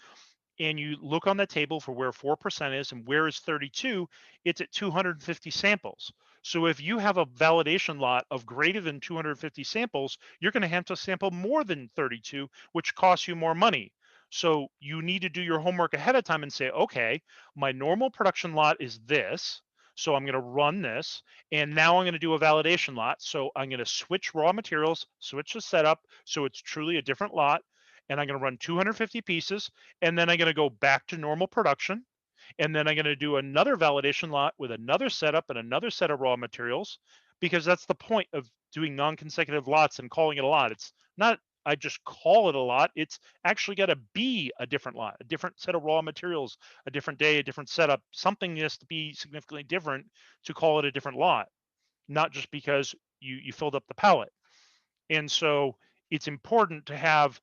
And you look on the table for where 4% is and where is 32, it's at 250 samples. So if you have a validation lot of greater than 250 samples, you're going to have to sample more than 32, which costs you more money. So you need to do your homework ahead of time and say, okay, my normal production lot is this. So I'm going to run this. And now I'm going to do a validation lot. So I'm going to switch raw materials, switch the setup, so it's truly a different lot. And I'm going to run 250 pieces, and then I'm going to go back to normal production. And then I'm going to do another validation lot with another setup and another set of raw materials, because that's the point of doing non-consecutive lots and calling it a lot. It's not, I just call it a lot. It's actually got to be a different lot, a different set of raw materials, a different day, a different setup. Something has to be significantly different to call it a different lot, not just because you filled up the pallet. And so it's important to have,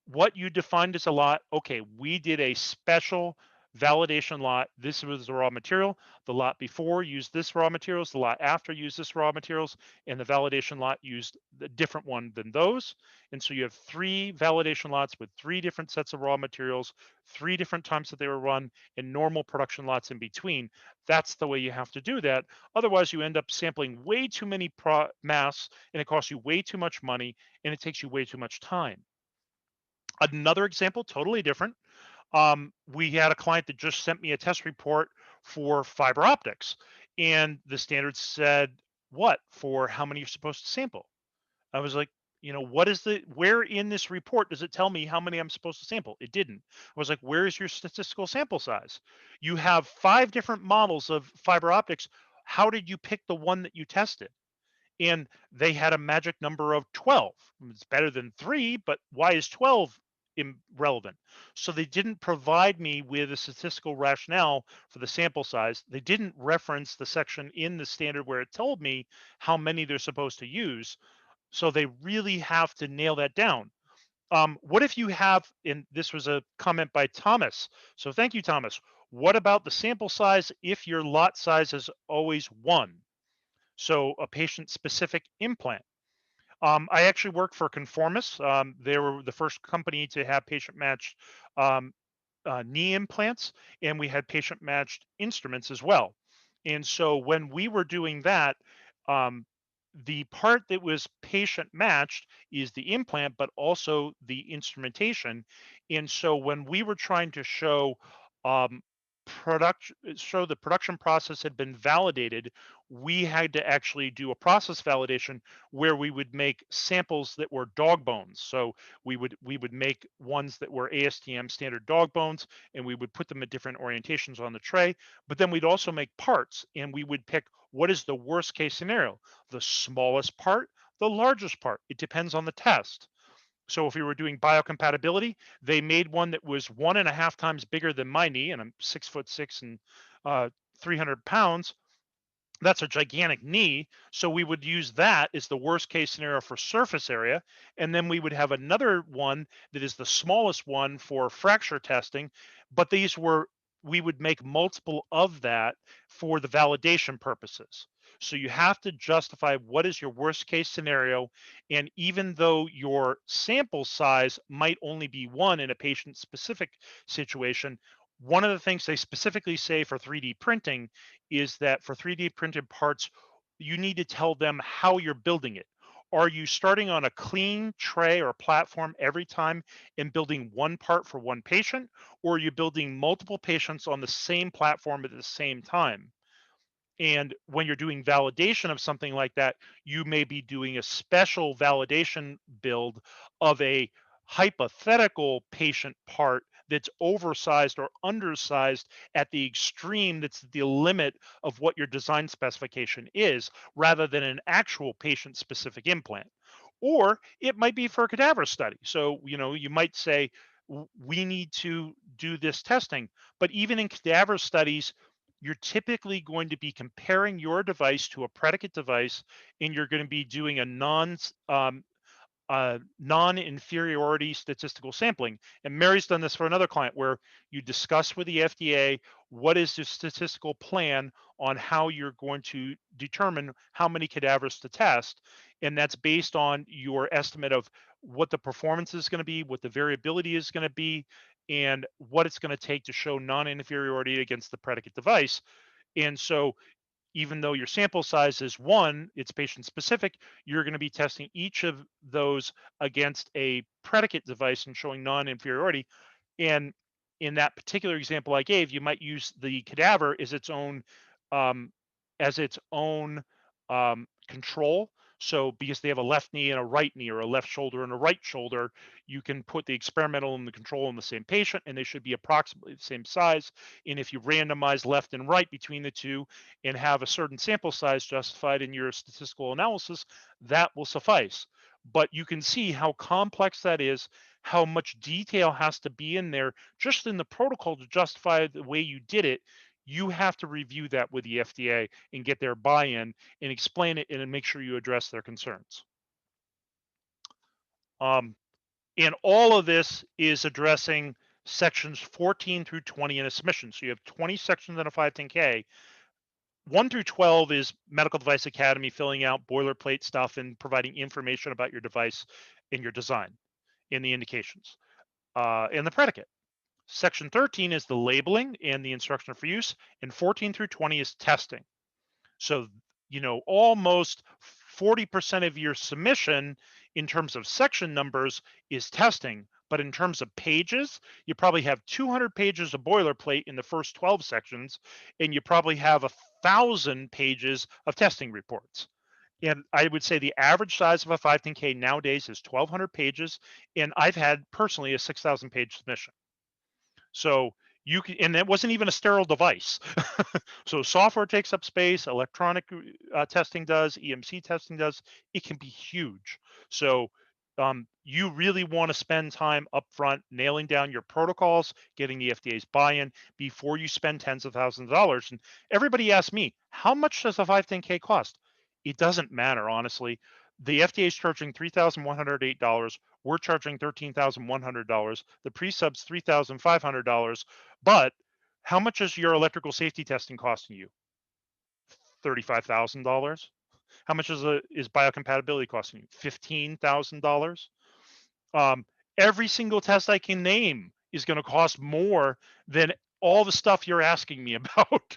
what you defined as a lot. Okay, we did a special validation lot. This was the raw material. The lot before used this raw materials. The lot after used this raw materials. And the validation lot used a different one than those. And so you have 3 validation lots with 3 different sets of raw materials, 3 different times that they were run, and normal production lots in between. That's the way you have to do that. Otherwise, you end up sampling way too many masks, and it costs you way too much money, and it takes you way too much time. Another example, totally different. We had a client that just sent me a test report for fiber optics, and the standard said, what, for how many you're supposed to sample? I was like, where in this report does it tell me how many I'm supposed to sample? It didn't. I was like, where is your statistical sample size? You have 5 different models of fiber optics. How did you pick the one that you tested? And they had a magic number of 12. It's better than 3, but why is 12 irrelevant. So they didn't provide me with a statistical rationale for the sample size. They didn't reference the section in the standard where it told me how many they're supposed to use. So they really have to nail that down. What if you have, and this was a comment by Thomas, so thank you, Thomas. What about the sample size if your lot size is always 1? So a patient-specific implant. I actually work for Conformis. They were the first company to have patient-matched um, knee implants, and we had patient-matched instruments as well. And so when we were doing that, um, the part that was patient-matched is the implant, but also the instrumentation. And so when we were trying to show um, show the production process had been validated, we had to actually do a process validation where we would make samples that were dog bones. So we would make ones that were ASTM standard dog bones, and we would put them at different orientations on the tray. But then we'd also make parts, and we would pick what is the worst case scenario, the smallest part, the largest part. It depends on the test. So if we were doing biocompatibility, they made one that was 1.5 times bigger than my knee, and I'm 6'6" and 300 pounds. That's a gigantic knee. So we would use that as the worst case scenario for surface area. And then we would have another one that is the smallest one for fracture testing. But we would make multiple of that for the validation purposes. So you have to justify what is your worst case scenario. And even though your sample size might only be 1 in a patient specific situation, one of the things they specifically say for 3D printing is that for 3D printed parts, you need to tell them how you're building it. Are you starting on a clean tray or platform every time and building one part for one patient? Or are you building multiple patients on the same platform at the same time? And when you're doing validation of something like that, you may be doing a special validation build of a hypothetical patient part that's oversized or undersized at the extreme, that's the limit of what your design specification is, rather than an actual patient specific implant. Or it might be for a cadaver study. So, you might say, we need to do this testing. But even in cadaver studies, you're typically going to be comparing your device to a predicate device, and you're going to be doing a non-inferiority statistical sampling. And Mary's done this for another client where you discuss with the FDA what is the statistical plan on how you're going to determine how many cadavers to test. And that's based on your estimate of what the performance is going to be, what the variability is going to be, and what it's going to take to show non-inferiority against the predicate device. And so even though your sample size is 1, it's patient specific, you're going to be testing each of those against a predicate device and showing non-inferiority. And in that particular example I gave, you might use the cadaver um, as its own control. So because they have a left knee and a right knee, or a left shoulder and a right shoulder, you can put the experimental and the control in the same patient, and they should be approximately the same size. And if you randomize left and right between the two and have a certain sample size justified in your statistical analysis, that will suffice. But you can see how complex that is, how much detail has to be in there just in the protocol to justify the way you did it. You have to review that with the FDA and get their buy-in and explain it and make sure you address their concerns. And all of this is addressing sections 14 through 20 in a submission. So you have 20 sections in a 510K. 1 through 12 is Medical Device Academy, filling out boilerplate stuff and providing information about your device and your design and the indications and the predicate. Section 13 is the labeling and the instruction for use, and 14 through 20 is testing. So, almost 40% of your submission in terms of section numbers is testing. But in terms of pages, you probably have 200 pages of boilerplate in the first 12 sections, and you probably have 1,000 pages of testing reports. And I would say the average size of a 510K nowadays is 1,200 pages, and I've had personally a 6,000 page submission. So you can, and that wasn't even a sterile device. So software takes up space, electronic testing does, EMC testing does. It can be huge. So You really want to spend time upfront nailing down your protocols, getting the FDA's buy-in before you spend tens of thousands of dollars. And everybody asks me, how much does a 510K cost? It doesn't matter, honestly. The FDA is charging $3,108. We're charging $13,100. The pre-sub's $3,500. But how much is your electrical safety testing costing you? $35,000. How much is biocompatibility costing you? $15,000. Every single test I can name is going to cost more than all the stuff you're asking me about.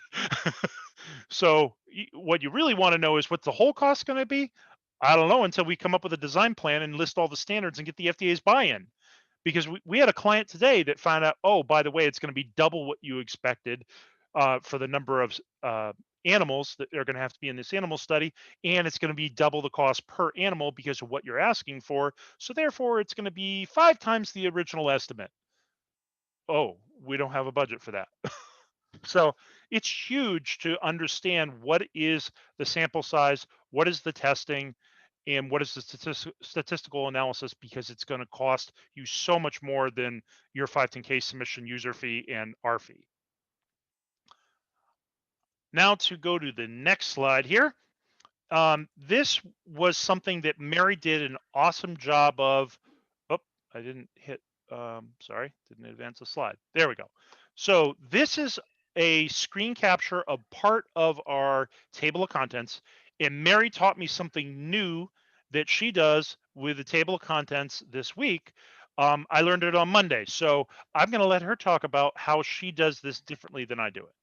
So what you really want to know is what the whole cost going to be. I don't know until we come up with a design plan and list all the standards and get the FDA's buy-in. Because we had a client today that found out, oh, by the way, it's going to be double what you expected for the number of animals that are going to have to be in this animal study, and it's going to be double the cost per animal because of what you're asking for. So therefore, it's going to be 5 times the original estimate. Oh, we don't have a budget for that. So it's huge to understand what is the sample size, what is the testing, and what is the statistical analysis, because it's going to cost you so much more than your 510K submission user fee and our fee. Now to go to the next slide here. This was something that Mary did an awesome job of. Oh, I didn't hit, sorry, didn't advance the slide. There we go. So this is a screen capture of part of our table of contents. And Mary taught me something new that she does with the table of contents this week. I learned it on Monday. So I'm going to let her talk about how she does this differently than I do it.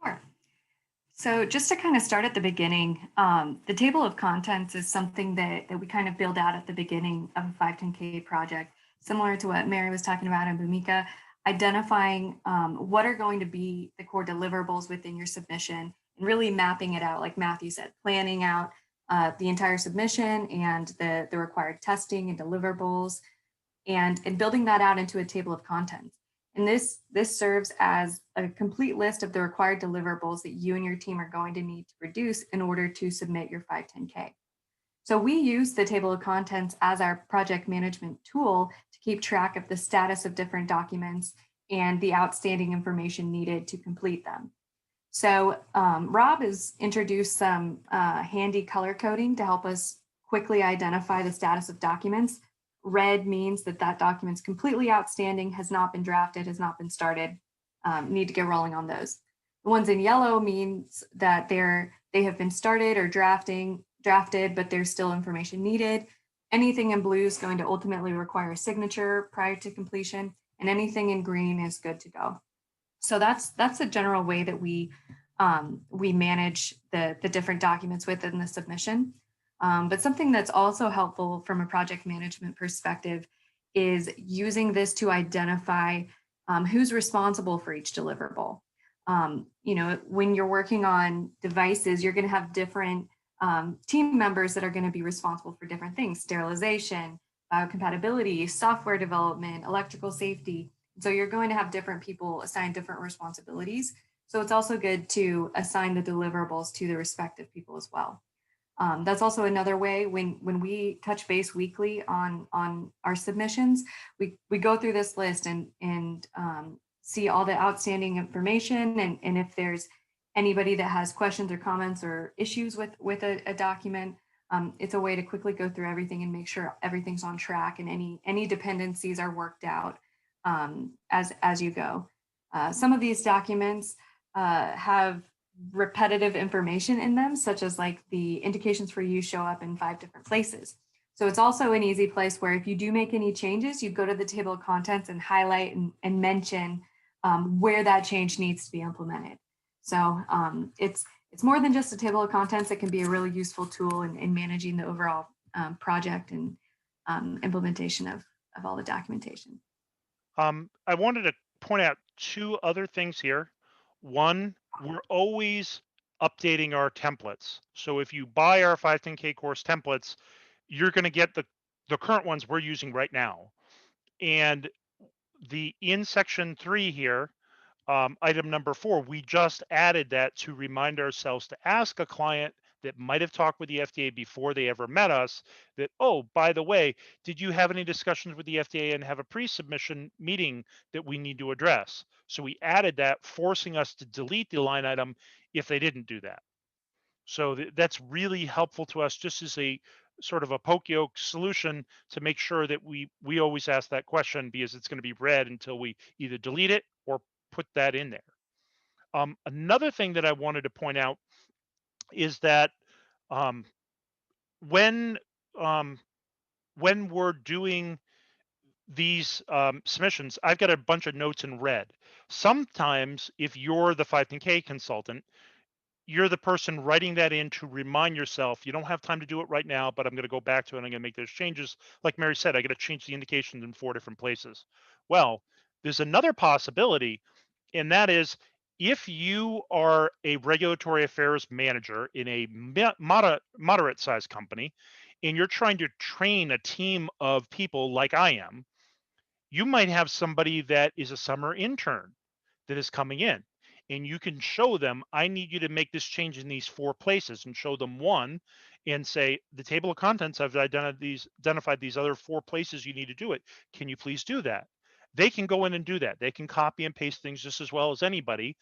Sure. So just to kind of start at the beginning, the table of contents is something that we kind of build out at the beginning of a 510K project, similar to what Mary was talking about in Bhumika, identifying what are going to be the core deliverables within your submission and really mapping it out, like Matthew said, planning out the entire submission and the required testing and deliverables, and building that out into a table of contents. And this serves as a complete list of the required deliverables that you and your team are going to need to produce in order to submit your 510K. So we use the table of contents as our project management tool to keep track of the status of different documents and the outstanding information needed to complete them. So Rob has introduced some handy color coding to help us quickly identify the status of documents. Red means that document's completely outstanding, has not been drafted, has not been started, need to get rolling on those. The ones in yellow means that they have been started or drafted, but there's still information needed. Anything in blue is going to ultimately require a signature prior to completion, and anything in green is good to go. So that's a general way that we manage the different documents within the submission. But something that's also helpful from a project management perspective is using this to identify who's responsible for each deliverable. When you're working on devices, you're going to have different team members that are going to be responsible for different things: sterilization, biocompatibility, software development, electrical safety. So you're going to have different people assigned different responsibilities. So it's also good to assign the deliverables to the respective people as well. That's also another way when we touch base weekly on our submissions, we go through this list and see all the outstanding information, and if there's anybody that has questions or comments or issues with a document, it's a way to quickly go through everything and make sure everything's on track and any dependencies are worked out as you go. Some of these documents have repetitive information in them, such as like the indications for use show up in 5 different places. So it's also an easy place where if you do make any changes, you go to the table of contents and highlight and mention where that change needs to be implemented. So it's more than just a table of contents. It can be a really useful tool in managing the overall project and implementation of all the documentation. I wanted to point out 2 other things here. One, we're always updating our templates. So if you buy our 510K course templates, you're going to get the current ones we're using right now. And in section 3 here, item number 4, we just added that to remind ourselves to ask a client that might have talked with the FDA before they ever met us that, oh, by the way, did you have any discussions with the FDA and have a pre-submission meeting that we need to address? So we added that, forcing us to delete the line item if they didn't do that. So that's really helpful to us, just as a sort of a poke yoke solution to make sure that we always ask that question, because it's going to be read until we either delete it or put that in there. Another thing that I wanted to point out is that um, when um, when we're doing these submissions, I've got a bunch of notes in red. Sometimes, if you're the 510K consultant, you're the person writing that in to remind yourself you don't have time to do it right now, but I'm going to go back to it and I'm going to make those changes. Like Mary said, I got to change the indications in 4 different places. Well, there's another possibility, and that is if you are a regulatory affairs manager in a moderate sized company and you're trying to train a team of people like I am, you might have somebody that is a summer intern that is coming in, and you can show them, I need you to make this change in these 4 places, and show them one and say, the table of contents, I've identified these other 4 places you need to do it. Can you please do that? They can go in and do that. They can copy and paste things just as well as anybody.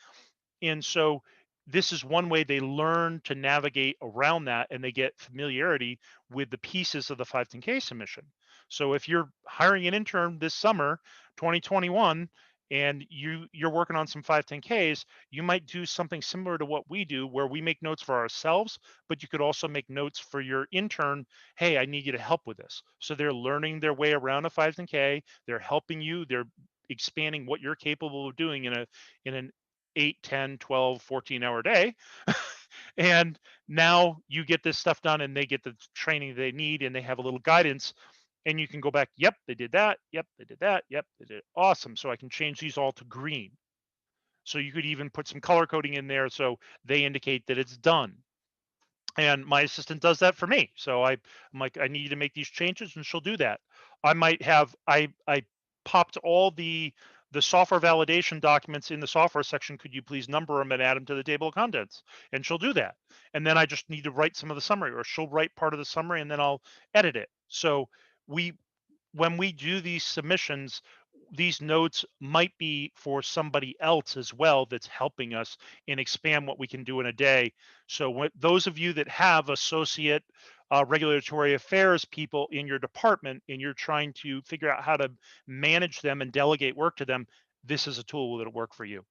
And so this is one way they learn to navigate around that, and they get familiarity with the pieces of the 510K submission. So if you're hiring an intern this summer, 2021, and you're working on some 510Ks, you might do something similar to what we do, where we make notes for ourselves, but you could also make notes for your intern. Hey, I need you to help with this. So they're learning their way around a 510K. They're helping you. They're expanding what you're capable of doing in an 8, 10, 12, 14-hour day. And now you get this stuff done, and they get the training they need, and they have a little guidance, and you can go back, yep, they did that, yep, they did that, yep, they did it. Awesome. So I can change these all to green. So you could even put some color coding in there so they indicate that it's done. And my assistant does that for me. So I'm like, I need you to make these changes, and she'll do that. I might have I popped all the software validation documents in the software section. Could you please number them and add them to the table of contents? And she'll do that. And then I just need to write some of the summary, or she'll write part of the summary, and then I'll edit it. So when we do these submissions, these notes might be for somebody else as well that's helping us and expand what we can do in a day. So those of you that have associate regulatory affairs people in your department, and you're trying to figure out how to manage them and delegate work to them, this is a tool that'll work for you.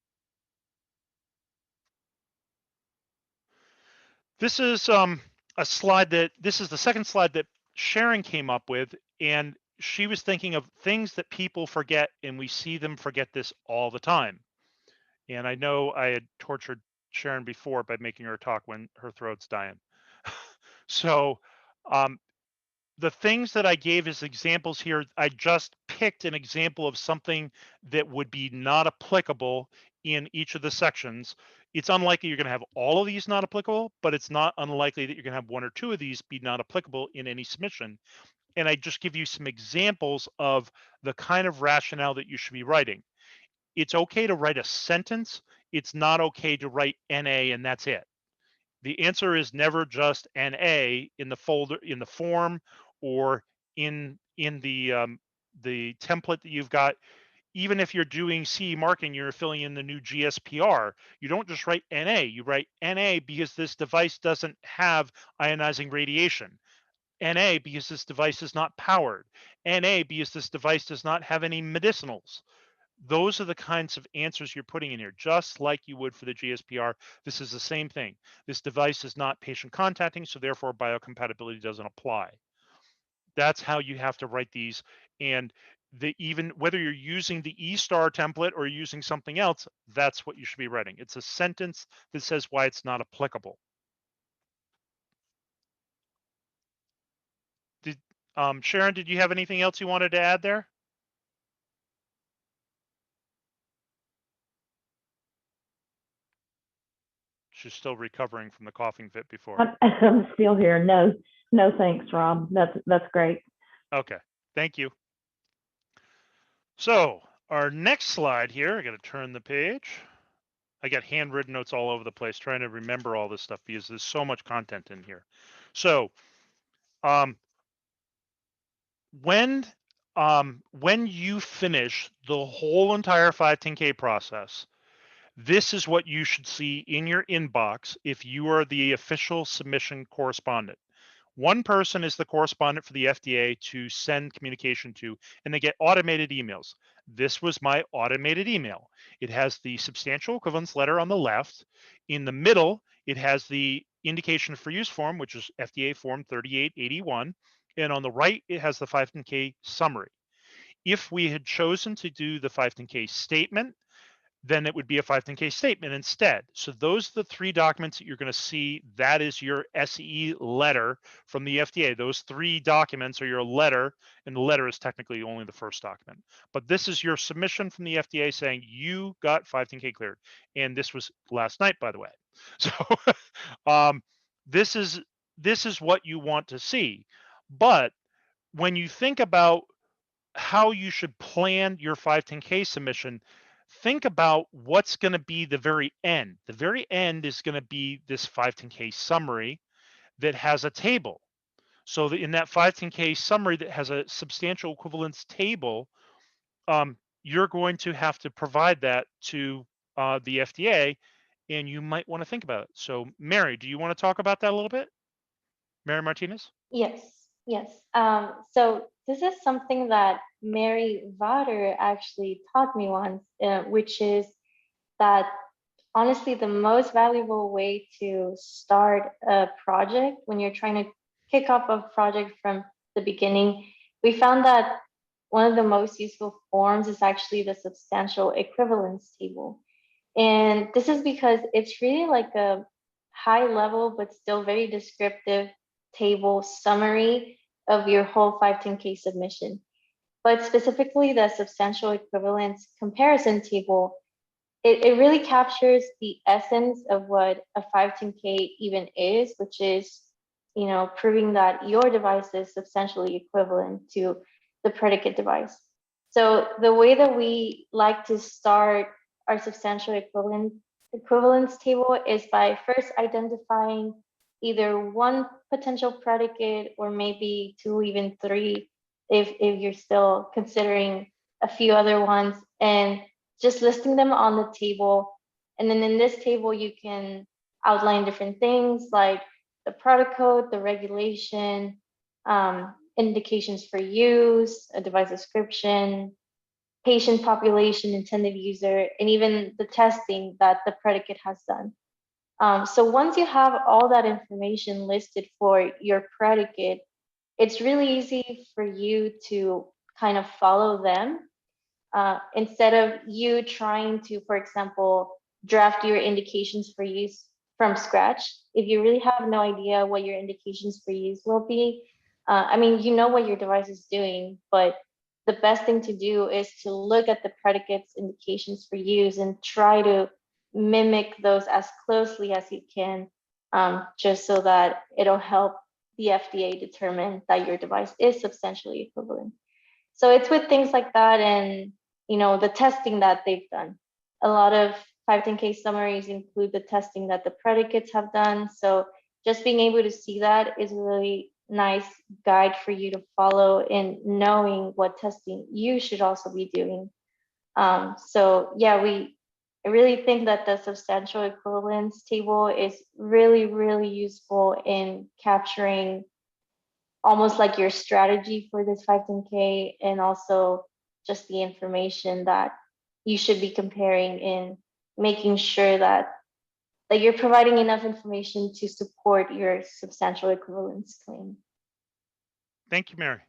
This is this is the second slide that Sharon came up with, and she was thinking of things that people forget, and we see them forget this all the time. And I know I had tortured Sharon before by making her talk when her throat's dying. So the things that I gave as examples here, I just picked an example of something that would be not applicable in each of the sections. It's unlikely you're going to have all of these not applicable, but it's not unlikely that you're going to have 1 or 2 of these be not applicable in any submission. And I just give you some examples of the kind of rationale that you should be writing. It's okay to write a sentence. It's not okay to write NA and that's it. The answer is never just NA in the folder, in the form, or in the template that you've got. Even if you're doing CE marking, you're filling in the new GSPR, you don't just write NA, you write NA because this device doesn't have ionizing radiation. NA because this device is not powered. NA because this device does not have any medicinals. Those are the kinds of answers you're putting in here, just like you would for the GSPR. This is the same thing. This device is not patient contacting, so therefore biocompatibility doesn't apply. That's how you have to write these. And even whether you're using the E-star template or using something else, that's what you should be writing. It's a sentence that says why it's not applicable. Sharon, did you have anything else you wanted to add there? She's still recovering from the coughing fit before. I'm still here. No, thanks, Rob. That's great. Okay, thank you. So our next slide here, I got to turn the page. I got handwritten notes all over the place trying to remember all this stuff because there's so much content in here. So when you finish the whole entire 510K process, this is what you should see in your inbox if you are the official submission correspondent. One person is the correspondent for the FDA to send communication to, and they get automated emails. This was my automated email. It has the substantial equivalence letter on the left. In the middle, it has the indication for use form, which is FDA form 3881. And on the right, it has the 510K summary. If we had chosen to do the 510K statement, then it would be a 510K statement instead. So those are the three documents that you're going to see. That is your SE letter from the FDA. Those three documents are your letter, and the letter is technically only the first document. But this is your submission from the FDA saying you got 510K cleared. And this was last night, by the way. So this is what you want to see. But when you think about how you should plan your 510K submission, think about what's going to be the very end. The very end is going to be this 510K summary that has a table. So in that 510K summary that has a substantial equivalence table, you're going to have to provide that to the FDA, and you might want to think about it. So Mary, do you want to talk about that a little bit? Mary Martinez? Yes, yes. So this is something that Mary Vater actually taught me once, which is that honestly, the most valuable way to start a project when you're trying to kick off a project from the beginning, we found that one of the most useful forms is actually the substantial equivalence table. And this is because it's really like a high level, but still very descriptive table summary of your whole 510K submission. But specifically the substantial equivalence comparison table, it really captures the essence of what a 510K even is, which is, proving that your device is substantially equivalent to the predicate device. So the way that we like to start our substantial equivalence table is by first identifying either one potential predicate or maybe two, even three, if you're still considering a few other ones, and just listing them on the table. And then in this table, you can outline different things like the product code, the regulation, indications for use, a device description, patient population, intended user, and even the testing that the predicate has done. So once you have all that information listed for your predicate, it's really easy for you to kind of follow them instead of you trying to, for example, draft your indications for use from scratch. If you really have no idea what your indications for use will be, I mean, you know what your device is doing, but the best thing to do is to look at the predicates indications for use and try to mimic those as closely as you can, just so that it'll help the FDA determine that your device is substantially equivalent. So it's with things like that and the testing that they've done. A lot of 510K summaries include the testing that the predicates have done. So just being able to see that is a really nice guide for you to follow in knowing what testing you should also be doing. So yeah, I really think that the substantial equivalence table is really, really useful in capturing almost like your strategy for this 510K and also just the information that you should be comparing and making sure that you're providing enough information to support your substantial equivalence claim. Thank you, Mary.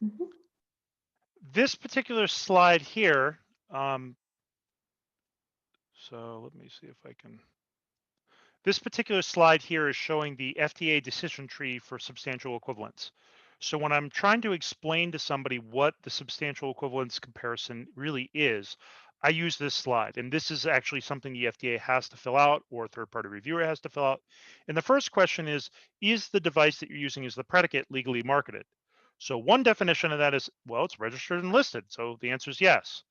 Mm-hmm. This particular slide here, so let me see if I can. This particular slide here is showing the FDA decision tree for substantial equivalence. So when I'm trying to explain to somebody what the substantial equivalence comparison really is, I use this slide. And this is actually something the FDA has to fill out or a third-party reviewer has to fill out. And the first question is the device that you're using as the predicate legally marketed? So one definition of that is, well, it's registered and listed. So the answer is yes.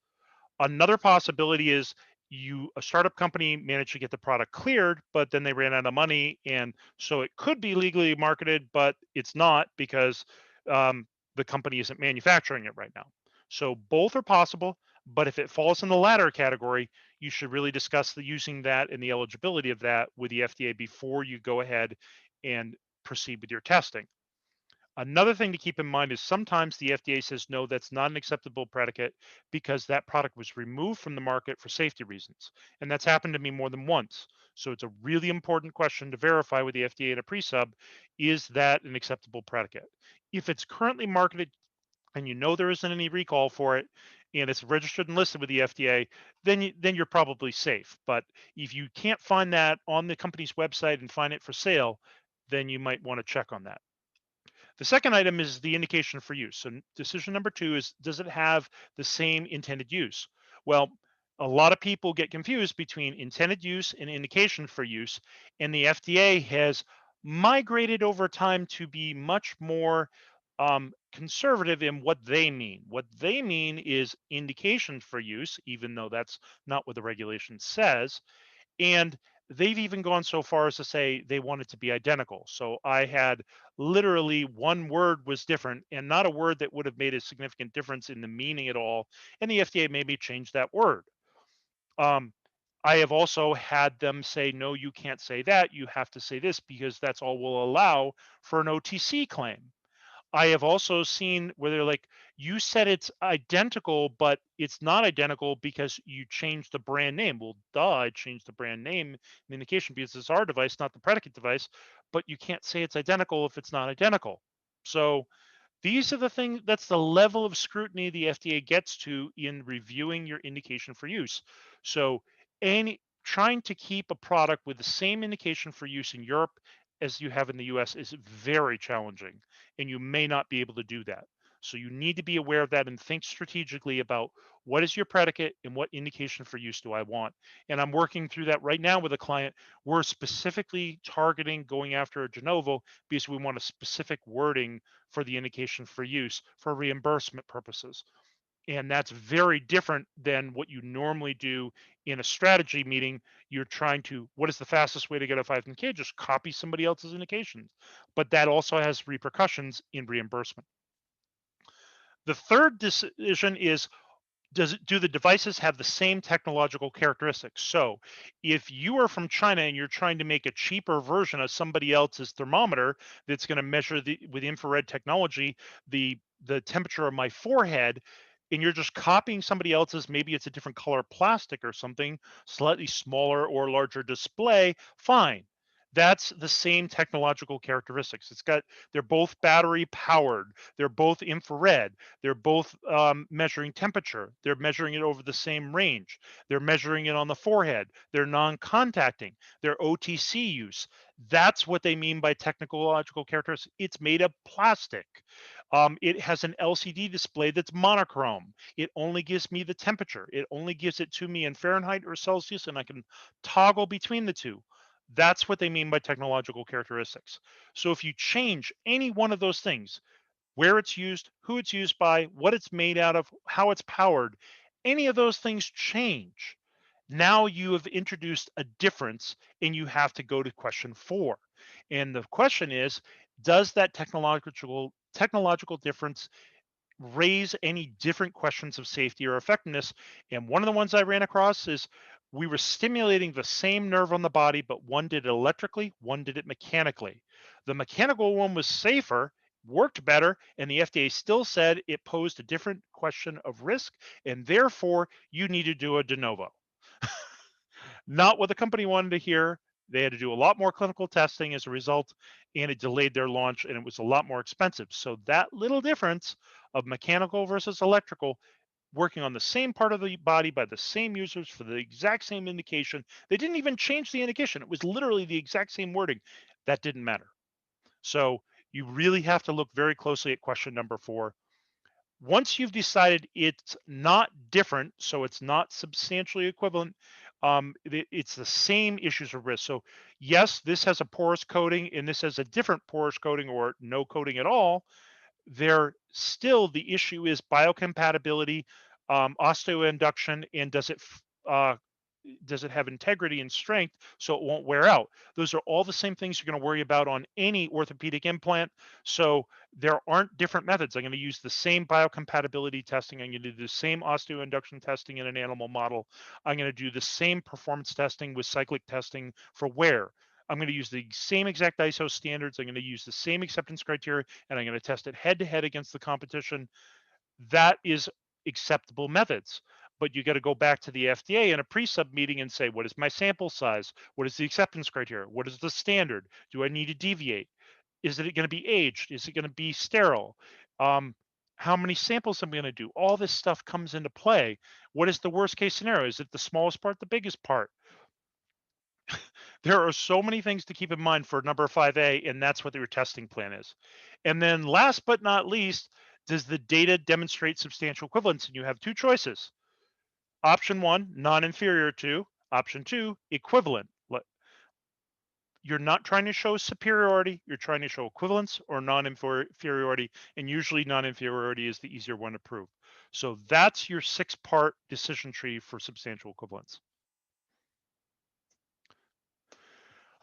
Another possibility is a startup company managed to get the product cleared, but then they ran out of money, and so it could be legally marketed, but it's not because um, the company isn't manufacturing it right now. So both are possible, but if it falls in the latter category, you should really discuss using that and the eligibility of that with the FDA before you go ahead and proceed with your testing. Another thing to keep in mind is sometimes the FDA says, no, that's not an acceptable predicate because that product was removed from the market for safety reasons. And that's happened to me more than once. So it's a really important question to verify with the FDA in a pre-sub, is that an acceptable predicate? If it's currently marketed and you know there isn't any recall for it and it's registered and listed with the FDA, then you're probably safe. But if you can't find that on the company's website and find it for sale, then you might want to check on that. The second item is the indication for use. So decision number 2 is, does it have the same intended use? Well, a lot of people get confused between intended use and indication for use, and the FDA has migrated over time to be much more conservative in what they mean. What they mean is indication for use, even though that's not what the regulation says. And they've even gone so far as to say they want it to be identical. So I had literally one word was different and not a word that would have made a significant difference in the meaning at all. And the FDA made me change that word. Um, I have also had them say, no, you can't say that. You have to say this because that's all we'll allow for an OTC claim. I have also seen where they're like, you said it's identical, but it's not identical because you changed the brand name. Well, duh, I changed the brand name in the indication because it's our device, not the predicate device, but you can't say it's identical if it's not identical. So these are the things, that's the level of scrutiny the FDA gets to in reviewing your indication for use. So any trying to keep a product with the same indication for use in Europe as you have in the US is very challenging, and you may not be able to do that. So you need to be aware of that and think strategically about what is your predicate and what indication for use do I want. And I'm working through that right now with a client. We're specifically targeting going after a de novo because we want a specific wording for the indication for use for reimbursement purposes. And that's very different than what you normally do in a strategy meeting. You're trying to, what is the fastest way to get a 510K? Just copy somebody else's indications. But that also has repercussions in reimbursement. The third decision is, do the devices have the same technological characteristics? So if you are from China and you're trying to make a cheaper version of somebody else's thermometer that's going to measure with infrared technology the temperature of my forehead, and you're just copying somebody else's, maybe it's a different color plastic or something, slightly smaller or larger display, fine. That's the same technological characteristics. They're both battery powered, they're both infrared, they're both measuring temperature. They're measuring it over the same range. They're measuring it on the forehead. They're non-contacting. They're OTC use. That's what they mean by technological characteristics. It's made of plastic. It has an LCD display that's monochrome. It only gives me the temperature. It only gives it to me in Fahrenheit or Celsius, and I can toggle between the two. That's what they mean by technological characteristics. So if you change any one of those things, where it's used, who it's used by, what it's made out of, how it's powered, any of those things change. Now you have introduced a difference and you have to go to question 4. And the question is, does that technological difference raise any different questions of safety or effectiveness? And one of the ones I ran across is we were stimulating the same nerve on the body, but one did it electrically, one did it mechanically. The mechanical one was safer, worked better, and the FDA still said it posed a different question of risk, and therefore you need to do a de novo. Not what the company wanted to hear. They had to do a lot more clinical testing as a result, and it delayed their launch, and it was a lot more expensive. So that little difference of mechanical versus electrical, working on the same part of the body by the same users for the exact same indication, they didn't even change the indication. It was literally the exact same wording. That didn't matter. So you really have to look very closely at question number 4. Once you've decided it's not different, so it's not substantially equivalent, it's the same issues of risk. So yes, this has a porous coating and this has a different porous coating or no coating at all. There still, the issue is biocompatibility, osteoinduction, and does it have integrity and strength so it won't wear out? Those are all the same things you're going to worry about on any orthopedic implant. So there aren't different methods. I'm going to use the same biocompatibility testing. I'm going to do the same osteoinduction testing in an animal model. I'm going to do the same performance testing with cyclic testing for wear. I'm going to use the same exact ISO standards. I'm going to use the same acceptance criteria, and I'm going to test it head to head against the competition. That is acceptable methods. But you got to go back to the FDA in a pre-sub meeting and say, what is my sample size? What is the acceptance criteria? What is the standard? Do I need to deviate? Is it going to be aged? Is it going to be sterile? How many samples am I going to do? All this stuff comes into play. What is the worst case scenario? Is it the smallest part, the biggest part? There are so many things to keep in mind for number 5A, and that's what your testing plan is. And then last but not least, does the data demonstrate substantial equivalence? And you have two choices. Option 1, non-inferior to. Option 2, equivalent. You're not trying to show superiority, you're trying to show equivalence or non-inferiority, and usually non-inferiority is the easier one to prove. So that's your 6-part decision tree for substantial equivalence.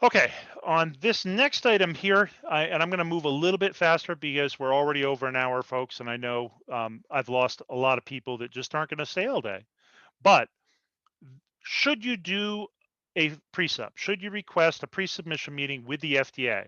Okay, on this next item here, and I'm going to move a little bit faster because we're already over an hour, folks, and I know I've lost a lot of people that just aren't going to stay all day. But should you do a pre-sub? Should you request a pre-submission meeting with the FDA?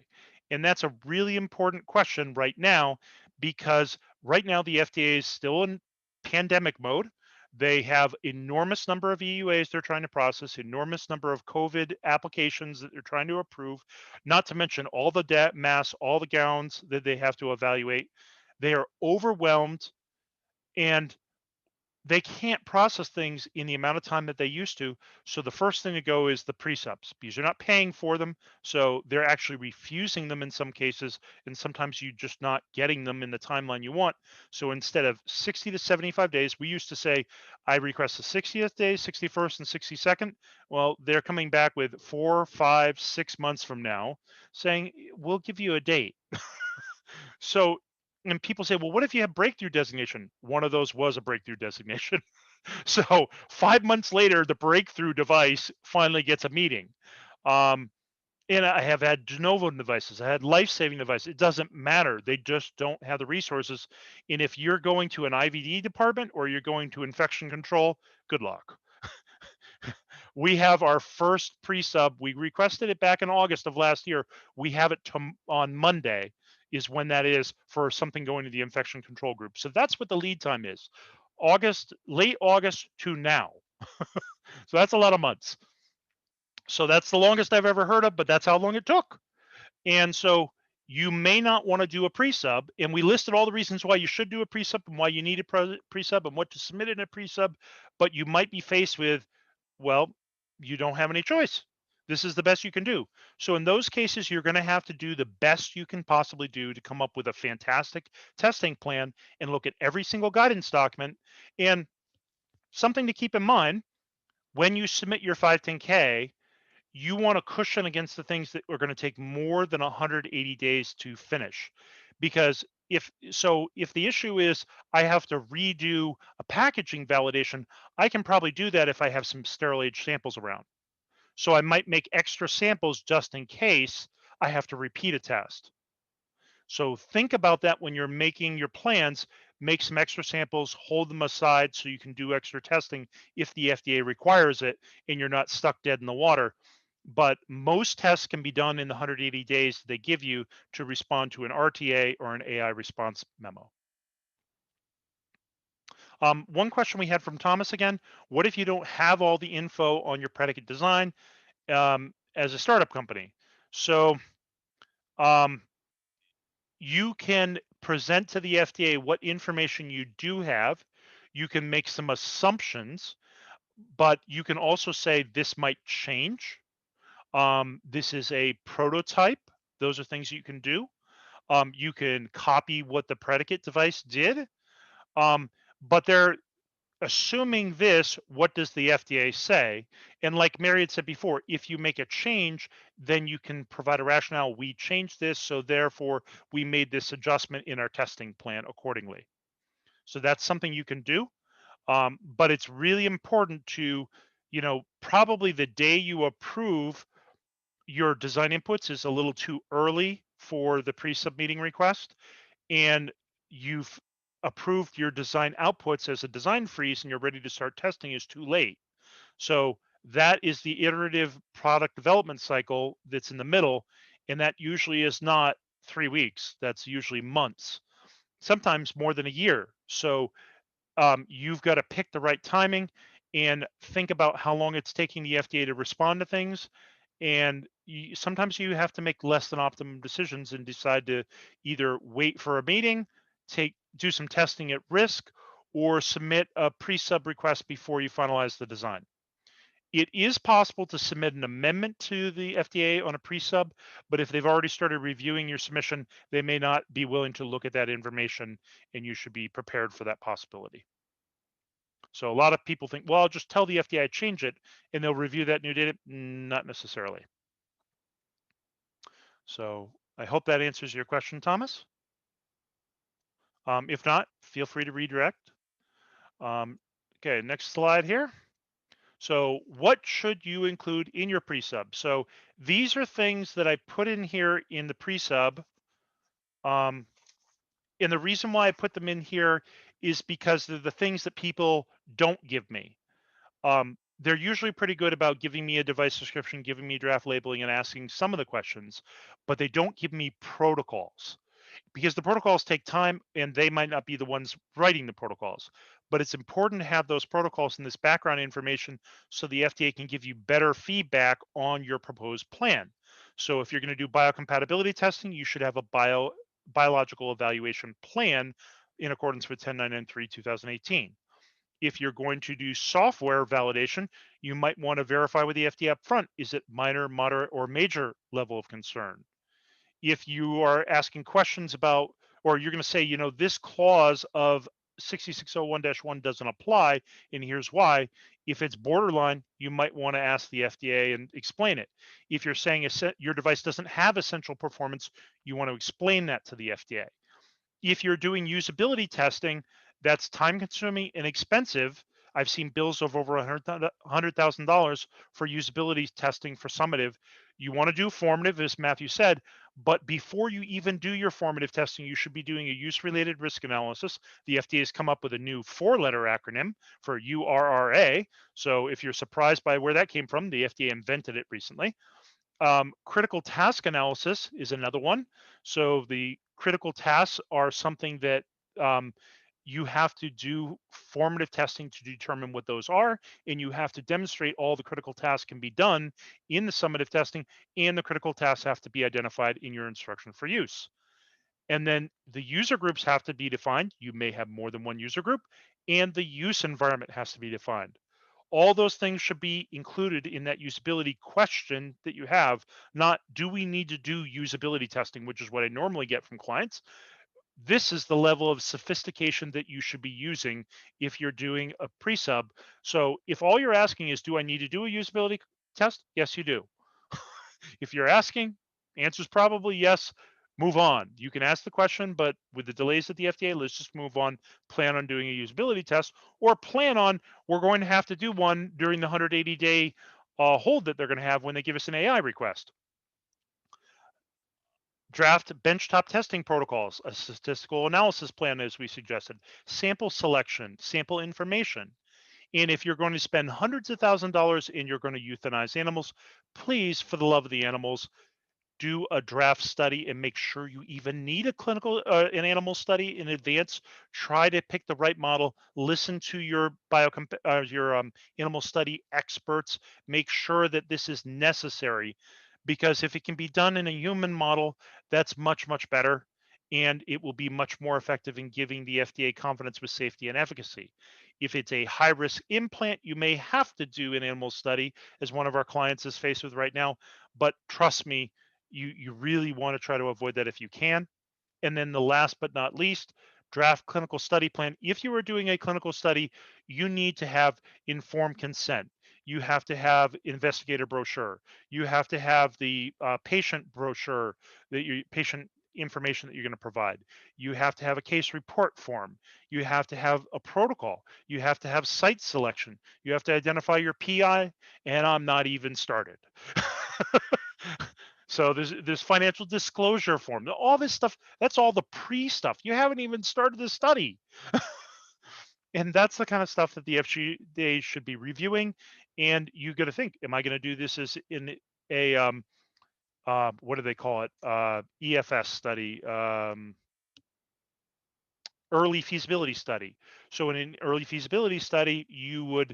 And that's a really important question right now, because right now the FDA is still in pandemic mode. They have enormous number of EUAs they're trying to process, enormous number of COVID applications that they're trying to approve, not to mention all the masks, all the gowns that they have to evaluate. They are overwhelmed, and they can't process things in the amount of time that they used to. So the first thing to go is the pre-subs, because you're not paying for them. So they're actually refusing them in some cases. And sometimes you're just not getting them in the timeline you want. So instead of 60 to 75 days, we used to say, I request the 60th day, 61st, and 62nd. Well, they're coming back with 4, 5, 6 months from now saying, we'll give you a date. So, and people say, well, what if you have breakthrough designation? One of those was a breakthrough designation. So 5 months later, the breakthrough device finally gets a meeting. And I have had de novo devices. I had life-saving devices. It doesn't matter. They just don't have the resources. And if you're going to an IVD department or you're going to infection control, good luck. We have our first pre-sub. We requested it back in August of last year. We have it on Monday is when that is for something going to the infection control group. So that's what the lead time is. Late August to now. So that's a lot of months. So that's the longest I've ever heard of, but that's how long it took. And so you may not want to do a pre-sub, and we listed all the reasons why you should do a pre-sub and why you need a pre-sub and what to submit in a pre-sub, but you might be faced with, well, you don't have any choice. This is the best you can do. So in those cases, you're going to have to do the best you can possibly do to come up with a fantastic testing plan and look at every single guidance document. And something to keep in mind, when you submit your 510K, you want to cushion against the things that are going to take more than 180 days to finish. Because if the issue is I have to redo a packaging validation, I can probably do that if I have some sterile age samples around. So I might make extra samples just in case I have to repeat a test. So think about that when you're making your plans. Make some extra samples, hold them aside so you can do extra testing if the FDA requires it and you're not stuck dead in the water. But most tests can be done in the 180 days they give you to respond to an RTA or an AI response memo. One question we had from Thomas again, what if you don't have all the info on your predicate design as a startup company? So you can present to the FDA what information you do have. You can make some assumptions, but you can also say this might change. This is a prototype. Those are things you can do. You can copy what the predicate device did. But they're assuming this, what does the FDA say? And like Mary had said before, if you make a change, then you can provide a rationale. We changed this, so therefore we made this adjustment in our testing plan accordingly. So that's something you can do. But it's really important to probably the day you approve your design inputs is a little too early for the pre-sub meeting request, and you've approved your design outputs as a design freeze and you're ready to start testing is too late. So that is the iterative product development cycle that's in the middle, and that usually is not 3 weeks. That's usually months, sometimes more than a year. So you've got to pick the right timing and think about how long it's taking the FDA to respond to things. And sometimes you have to make less than optimum decisions and decide to either wait for a meeting, do some testing at risk, or submit a pre-sub request before you finalize the design. It is possible to submit an amendment to the FDA on a pre-sub, but if they've already started reviewing your submission, they may not be willing to look at that information, and you should be prepared for that possibility. So a lot of people think, well, I'll just tell the FDA I change it, and they'll review that new data. Not necessarily. So I hope that answers your question, Thomas. If not, feel free to redirect. Okay, next slide here. So what should you include in your pre-sub? So these are things that I put in here in the pre-sub. And the reason why I put them in here is because they're the things that people don't give me. They're usually pretty good about giving me a device description, giving me draft labeling, and asking some of the questions, but they don't give me protocols, because the protocols take time and they might not be the ones writing the protocols. But it's important to have those protocols and this background information so the FDA can give you better feedback on your proposed plan. So if you're going to do biocompatibility testing, you should have a biological evaluation plan in accordance with 10993/2018. If you're going to do software validation, you might want to verify with the FDA up front, is it minor, moderate, or major level of concern? If you are asking questions about, or you're going to say, this clause of 6601-1 doesn't apply, and here's why. If it's borderline, you might want to ask the FDA and explain it. If you're saying your device doesn't have essential performance, you want to explain that to the FDA. If you're doing usability testing, that's time consuming and expensive. I've seen bills of over $100,000 for usability testing for summative. You want to do formative, as Matthew said, but before you even do your formative testing, you should be doing a use-related risk analysis. The FDA has come up with a new 4-letter acronym for URRA. So if you're surprised by where that came from, the FDA invented it recently. Critical task analysis is another one. So the critical tasks are something that you have to do formative testing to determine what those are, and you have to demonstrate all the critical tasks can be done in the summative testing, and the critical tasks have to be identified in your instruction for use. And then the user groups have to be defined. You may have more than one user group, and the use environment has to be defined. All those things should be included in that usability question that you have, not do we need to do usability testing, which is what I normally get from clients. This is the level of sophistication that you should be using if you're doing a pre-sub. So if all you're asking is, do I need to do a usability test? Yes, you do. If you're asking, answer's probably yes. Move on. You can ask the question, but with the delays at the FDA, let's just move on. Plan on doing a usability test, or plan on, we're going to have to do one during the 180-day hold that they're going to have when they give us an AI request. Draft benchtop testing protocols, a statistical analysis plan as we suggested, sample selection, sample information. And if you're going to spend hundreds of $1,000s and you're going to euthanize animals, please, for the love of the animals, do a draft study and make sure you even need an animal study in advance. Try to pick the right model. Listen to your animal study experts. Make sure that this is necessary, because if it can be done in a human model, that's much, much better. And it will be much more effective in giving the FDA confidence with safety and efficacy. If it's a high risk implant, you may have to do an animal study, as one of our clients is faced with right now. But trust me, you really want to try to avoid that if you can. And then the last but not least, draft clinical study plan. If you are doing a clinical study, you need to have informed consent. You have to have investigator brochure. You have to have the patient brochure, the patient information that you're going to provide. You have to have a case report form. You have to have a protocol. You have to have site selection. You have to identify your PI, and I'm not even started. So there's financial disclosure form. All this stuff, that's all the pre stuff. You haven't even started the study. And that's the kind of stuff that the FDA should be reviewing. And you got to think, am I going to do this as in a what do they call it? EFS study, early feasibility study. So in an early feasibility study, you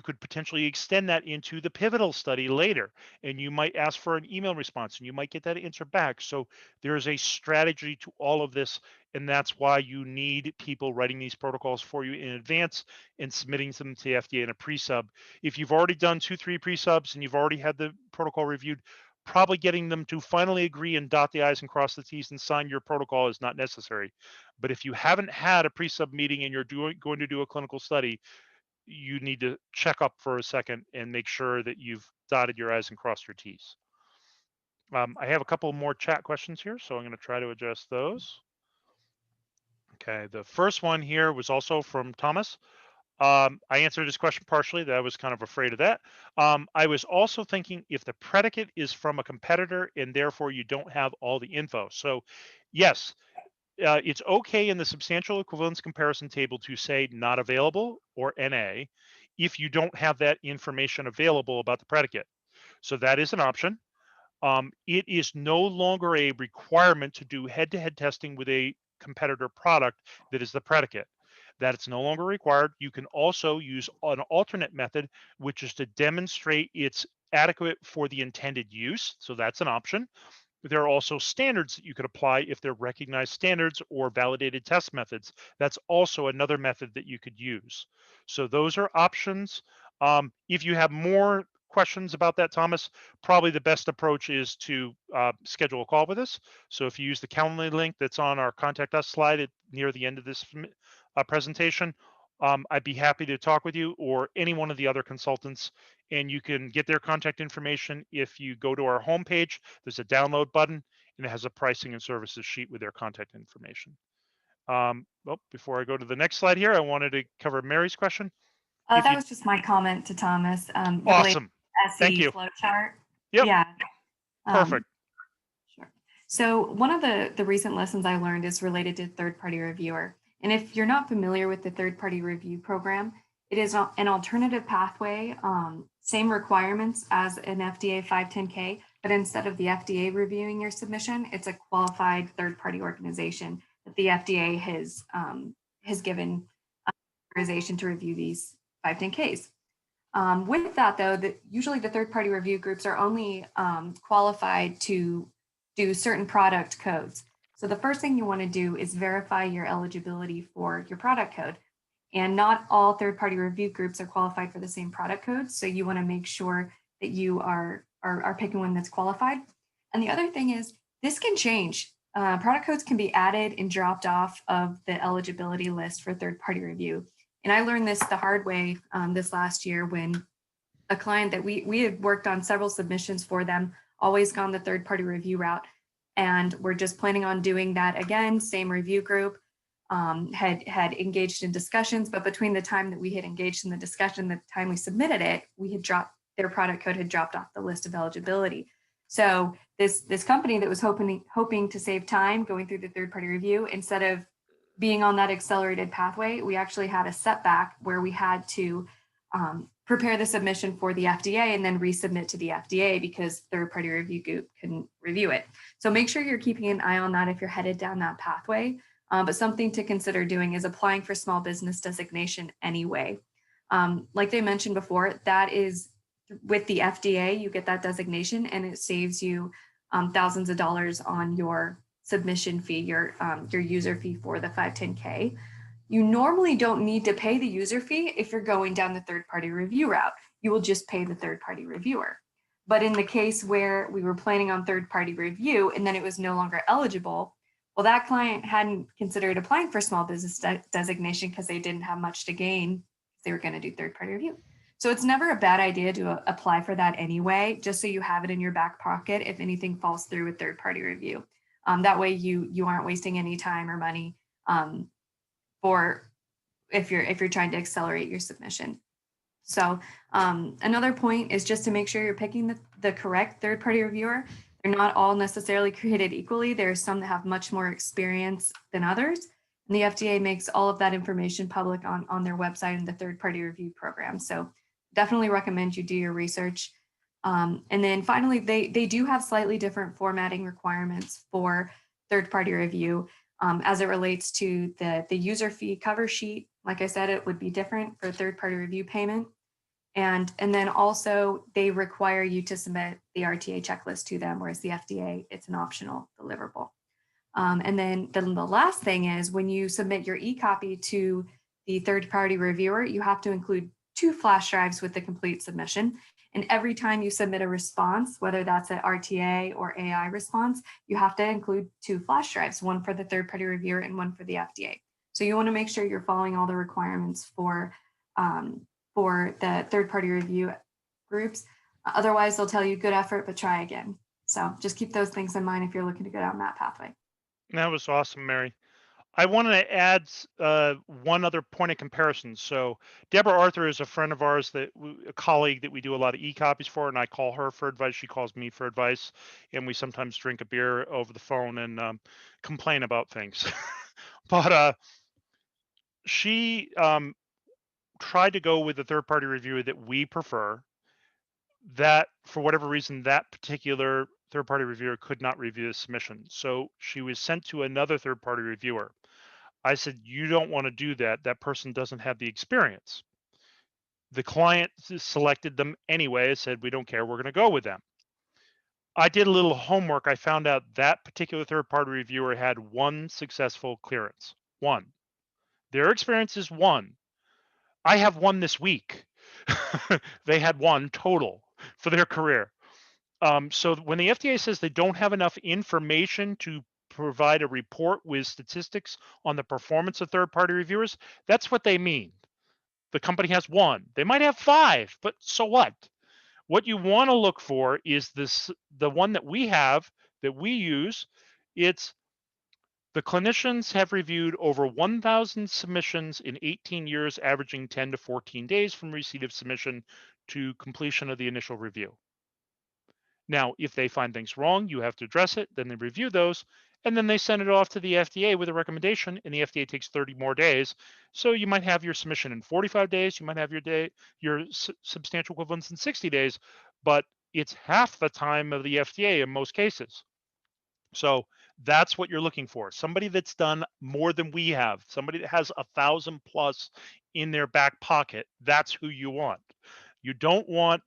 could potentially extend that into the pivotal study later, and you might ask for an email response, and you might get that answer back. So there's a strategy to all of this, and that's why you need people writing these protocols for you in advance and submitting them to the FDA in a pre-sub. If you've already done 2-3 pre-subs and you've already had the protocol reviewed, probably getting them to finally agree and dot the I's and cross the T's and sign your protocol is not necessary. But if you haven't had a pre-sub meeting and you're going to do a clinical study, you need to check up for a second and make sure that you've dotted your I's and crossed your T's. I have a couple more chat questions here, so I'm going to try to address those. Okay, the first one here was also from Thomas. I answered his question partially, that I was kind of afraid of that. I was also thinking if the predicate is from a competitor and therefore you don't have all the info. So yes, it's okay in the substantial equivalence comparison table to say not available or NA if you don't have that information available about the predicate. So that is an option. It is no longer a requirement to do head-to-head testing with a competitor product that is the predicate. That it's no longer required. You can also use an alternate method, which is to demonstrate it's adequate for the intended use. So that's an option. There are also standards that you could apply if they're recognized standards or validated test methods. That's also another method that you could use. So those are options. If you have more questions about that, Thomas, probably the best approach is to schedule a call with us. So if you use the Calendly link that's on our contact us slide near the end of this presentation, I'd be happy to talk with you or any one of the other consultants, and you can get their contact information if you go to our homepage. There's a download button, and it has a pricing and services sheet with their contact information. Well, before I go to the next slide here, I wanted to cover Mary's question. That was just my comment to Thomas. Awesome. Thank SE you. flow chart. Yep. Yeah. Perfect. Sure. So one of the recent lessons I learned is related to third-party reviewer. And if you're not familiar with the third-party review program, it is an alternative pathway, same requirements as an FDA 510K, but instead of the FDA reviewing your submission, it's a qualified third-party organization that the FDA has given authorization to review these 510Ks. With that, though, usually the third-party review groups are only qualified to do certain product codes. So the first thing you want to do is verify your eligibility for your product code. And not all third-party review groups are qualified for the same product code. So you want to make sure that you are picking one that's qualified. And the other thing is this can change. Product codes can be added and dropped off of the eligibility list for third-party review. And I learned this the hard way this last year when a client that we had worked on several submissions for them, always gone the third-party review route. And we're just planning on doing that again, same review group, had engaged in discussions, but between the time that we had engaged in the discussion, the time we submitted it, their product code had dropped off the list of eligibility. So this company that was hoping to save time going through the third-party review, instead of being on that accelerated pathway, we actually had a setback where we had to prepare the submission for the FDA and then resubmit to the FDA because third-party review group couldn't review it. So make sure you're keeping an eye on that if you're headed down that pathway. But something to consider doing is applying for small business designation anyway. Like they mentioned before, that is with the FDA, you get that designation and it saves you thousands of dollars on your submission fee, your user fee for the 510K. You normally don't need to pay the user fee if you're going down the third-party review route. You will just pay the third-party reviewer. But in the case where we were planning on third-party review and then it was no longer eligible, well, that client hadn't considered applying for small business designation because they didn't have much to gain if they were going to do third-party review. So it's never a bad idea to apply for that anyway, just so you have it in your back pocket if anything falls through with third-party review. That way you aren't wasting any time or money for if you're trying to accelerate your submission. So another point is just to make sure you're picking the correct third-party reviewer. They're not all necessarily created equally. There are some that have much more experience than others. And the FDA makes all of that information public on their website and the third-party review program. So definitely recommend you do your research. And then finally, they do have slightly different formatting requirements for third-party review as it relates to the user fee cover sheet. Like I said, it would be different for third-party review payment. And then also they require you to submit the RTA checklist to them, whereas the FDA, it's an optional deliverable. And then the last thing is when you submit your e-copy to the third-party reviewer, you have to include 2 flash drives with the complete submission. And every time you submit a response, whether that's an RTA or AI response, you have to include 2 flash drives, one for the third-party reviewer and one for the FDA. So you want to make sure you're following all the requirements for the third-party review groups. Otherwise, they'll tell you good effort, but try again. So just keep those things in mind if you're looking to go down that pathway. That was awesome, Mary. I wanted to add one other point of comparison. So Deborah Arthur is a friend of ours, a colleague that we do a lot of e-copies for, and I call her for advice. She calls me for advice, and we sometimes drink a beer over the phone and complain about things. But she tried to go with the third-party reviewer that we prefer. That, for whatever reason, that particular third-party reviewer could not review the submission. So she was sent to another third-party reviewer. I said, you don't want to do that. That person doesn't have the experience. The client selected them anyway. I said, we don't care. We're going to go with them. I did a little homework. I found out that particular third-party reviewer had 1 successful clearance. 1. Their experience is 1. I have 1 this week. They had 1 total for their career. So when the FDA says they don't have enough information to provide a report with statistics on the performance of third-party reviewers, that's what they mean. The company has 1. They might have 5, but so what? What you want to look for is the one that we have, that we use. It's the clinicians have reviewed over 1,000 submissions in 18 years, averaging 10 to 14 days from receipt of submission to completion of the initial review. Now, if they find things wrong, you have to address it. Then they review those, and then they send it off to the FDA with a recommendation, and the FDA takes 30 more days. So you might have your submission in 45 days. You might have your substantial equivalence in 60 days, but it's half the time of the FDA in most cases. So that's what you're looking for. Somebody that's done more than we have, somebody that has 1,000 plus in their back pocket. That's who you want. You don't want,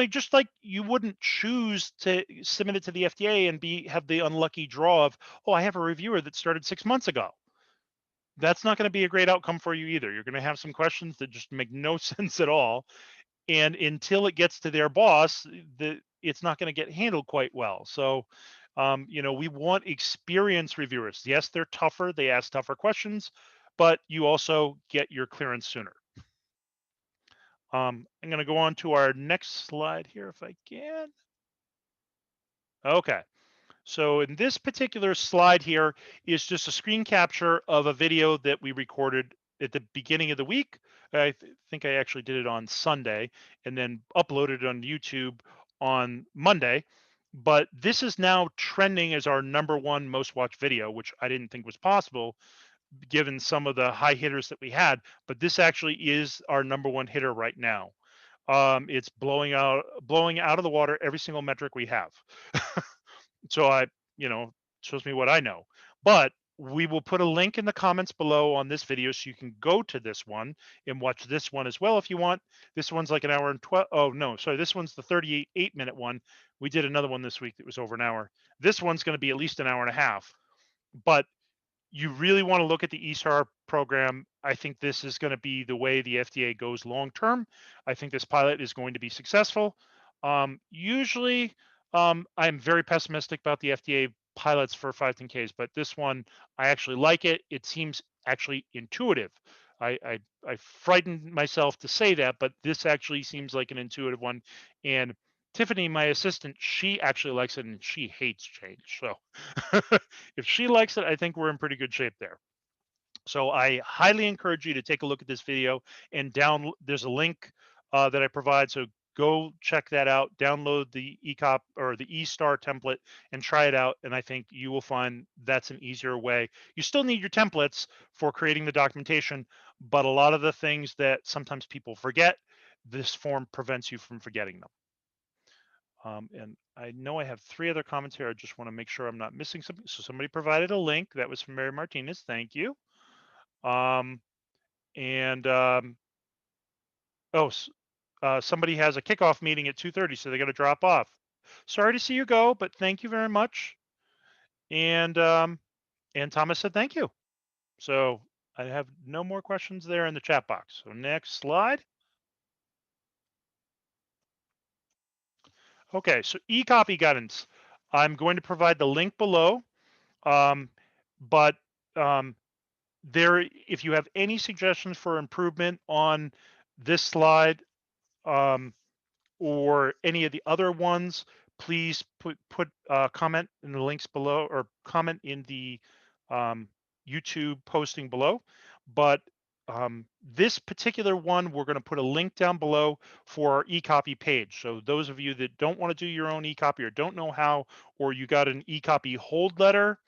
just like you wouldn't choose to submit it to the FDA and have the unlucky draw of, oh, I have a reviewer that started 6 months ago. That's not going to be a great outcome for you either. You're going to have some questions that just make no sense at all. And until it gets to their boss, it's not going to get handled quite well. So, we want experienced reviewers. Yes, they're tougher. They ask tougher questions, but you also get your clearance sooner. I'm going to go on to our next slide here if I can. Okay. So in this particular slide here is just a screen capture of a video that we recorded at the beginning of the week. I think I actually did it on Sunday and then uploaded it on YouTube on Monday. But this is now trending as our #1 most watched video, which I didn't think was possible given some of the high hitters that we had. But this actually is our #1 hitter right now. It's blowing out of the water every single metric we have. So shows me what I know. But we will put a link in the comments below on this video so you can go to this one and watch this one as well if you want. This one's like an hour and 12. Oh, no, sorry. This one's the 38-minute one. We did another one this week that was over an hour. This one's going to be at least an hour and a half. But you really want to look at the ESAR program. I think this is going to be the way the FDA goes long term. I think this pilot is going to be successful. Usually, I'm very pessimistic about the FDA pilots for 510Ks, but this one, I actually like it. It seems actually intuitive. I frightened myself to say that, but this actually seems like an intuitive one. And Tiffany, my assistant, she actually likes it and she hates change. So if she likes it, I think we're in pretty good shape there. So I highly encourage you to take a look at this video and there's a link that I provide. So go check that out, download the eCop or the eStar template and try it out. And I think you will find that's an easier way. You still need your templates for creating the documentation, but a lot of the things that sometimes people forget, this form prevents you from forgetting them. And I know I have 3 other comments here. I just want to make sure I'm not missing something. So somebody provided a link. That was from Mary Martinez. Thank you. Um, and oh, somebody has a kickoff meeting at 2:30, so they got to drop off. Sorry to see you go, but thank you very much. And Thomas said thank you. So I have no more questions there in the chat box. So next slide. Okay, so e-copy guidance. I'm going to provide the link below, but there, if you have any suggestions for improvement on this slide, or any of the other ones, please put comment in the links below or comment in the YouTube posting below. But this particular one, we're going to put a link down below for our eCopy page. So those of you that don't want to do your own eCopy or don't know how, or you got an eCopy hold letter,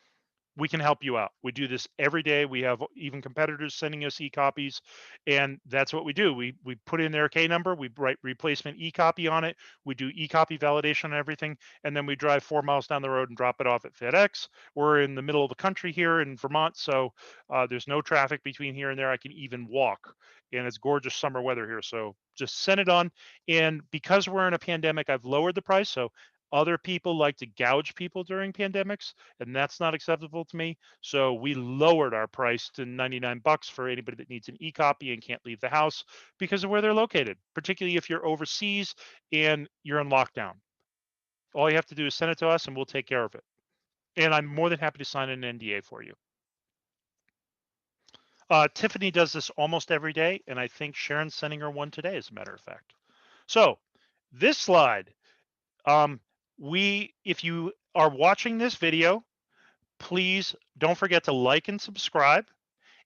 we can help you out. We do this every day. We have even competitors sending us e-copies, and that's what we do. We put in their K number, we write replacement e-copy on it, we do e-copy validation and everything, and then we drive 4 miles down the road and drop it off at FedEx. We're in the middle of the country here in Vermont, so there's no traffic between here and there. I can even walk, and it's gorgeous summer weather here. So just send it on. And because we're in a pandemic, I've lowered the price. So other people like to gouge people during pandemics, and that's not acceptable to me. So we lowered our price to 99 bucks for anybody that needs an e-copy and can't leave the house because of where they're located, particularly if you're overseas and you're in lockdown. All you have to do is send it to us and we'll take care of it. And I'm more than happy to sign an NDA for you. Tiffany does this almost every day, and I think Sharon's sending her one today, as a matter of fact. So this slide, if you are watching this video, please don't forget to like and subscribe.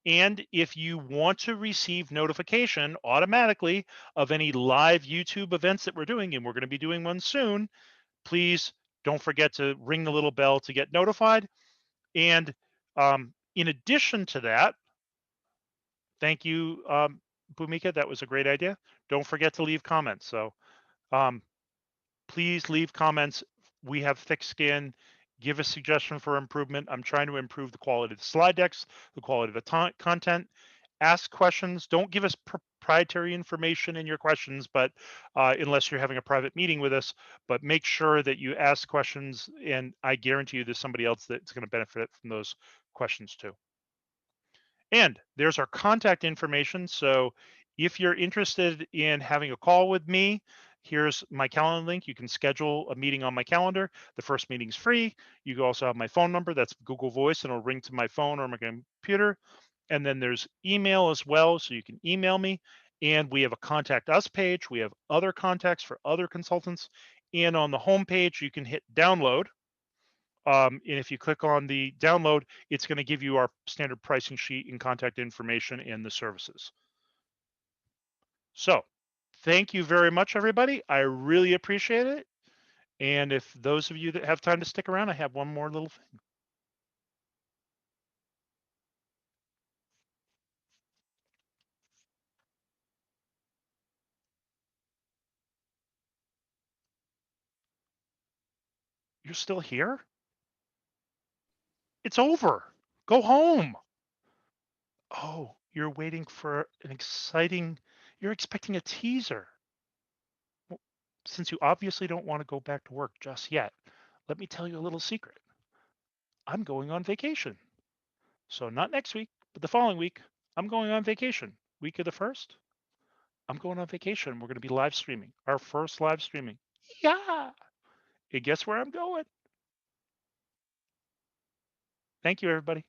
And if you want to receive notification automatically of any live YouTube events that we're doing, and we're going to be doing one soon, please don't forget to ring the little bell to get notified. And in addition to that, thank you, Bhumika. That was a great idea. Don't forget to leave comments. So please leave comments. We have thick skin. Give a suggestion for improvement. I'm trying to improve the quality of the slide decks, the quality of the content. Ask questions. Don't give us proprietary information in your questions, but unless you're having a private meeting with us, but make sure that you ask questions, and I guarantee you there's somebody else that's going to benefit from those questions too. And there's our contact information. So if you're interested in having a call with me, here's my calendar link. You can schedule a meeting on my calendar. The first meeting's free. You can also have my phone number. That's Google Voice, and it'll ring to my phone or my computer. And then there's email as well. So you can email me. And we have a contact us page. We have other contacts for other consultants. And on the home page, you can hit download. And if you click on the download, it's going to give you our standard pricing sheet and contact information and the services. So thank you very much, everybody. I really appreciate it. And if those of you that have time to stick around, I have one more little thing. You're still here? It's over. Go home. Oh, you're waiting for an exciting, you're expecting a teaser. Well, since you obviously don't want to go back to work just yet, let me tell you a little secret. I'm going on vacation. So not next week, but the following week, I'm going on vacation. Week of the 1st, I'm going on vacation. We're going to be live streaming, our first live streaming. Yeah. And guess where I'm going? Thank you, everybody.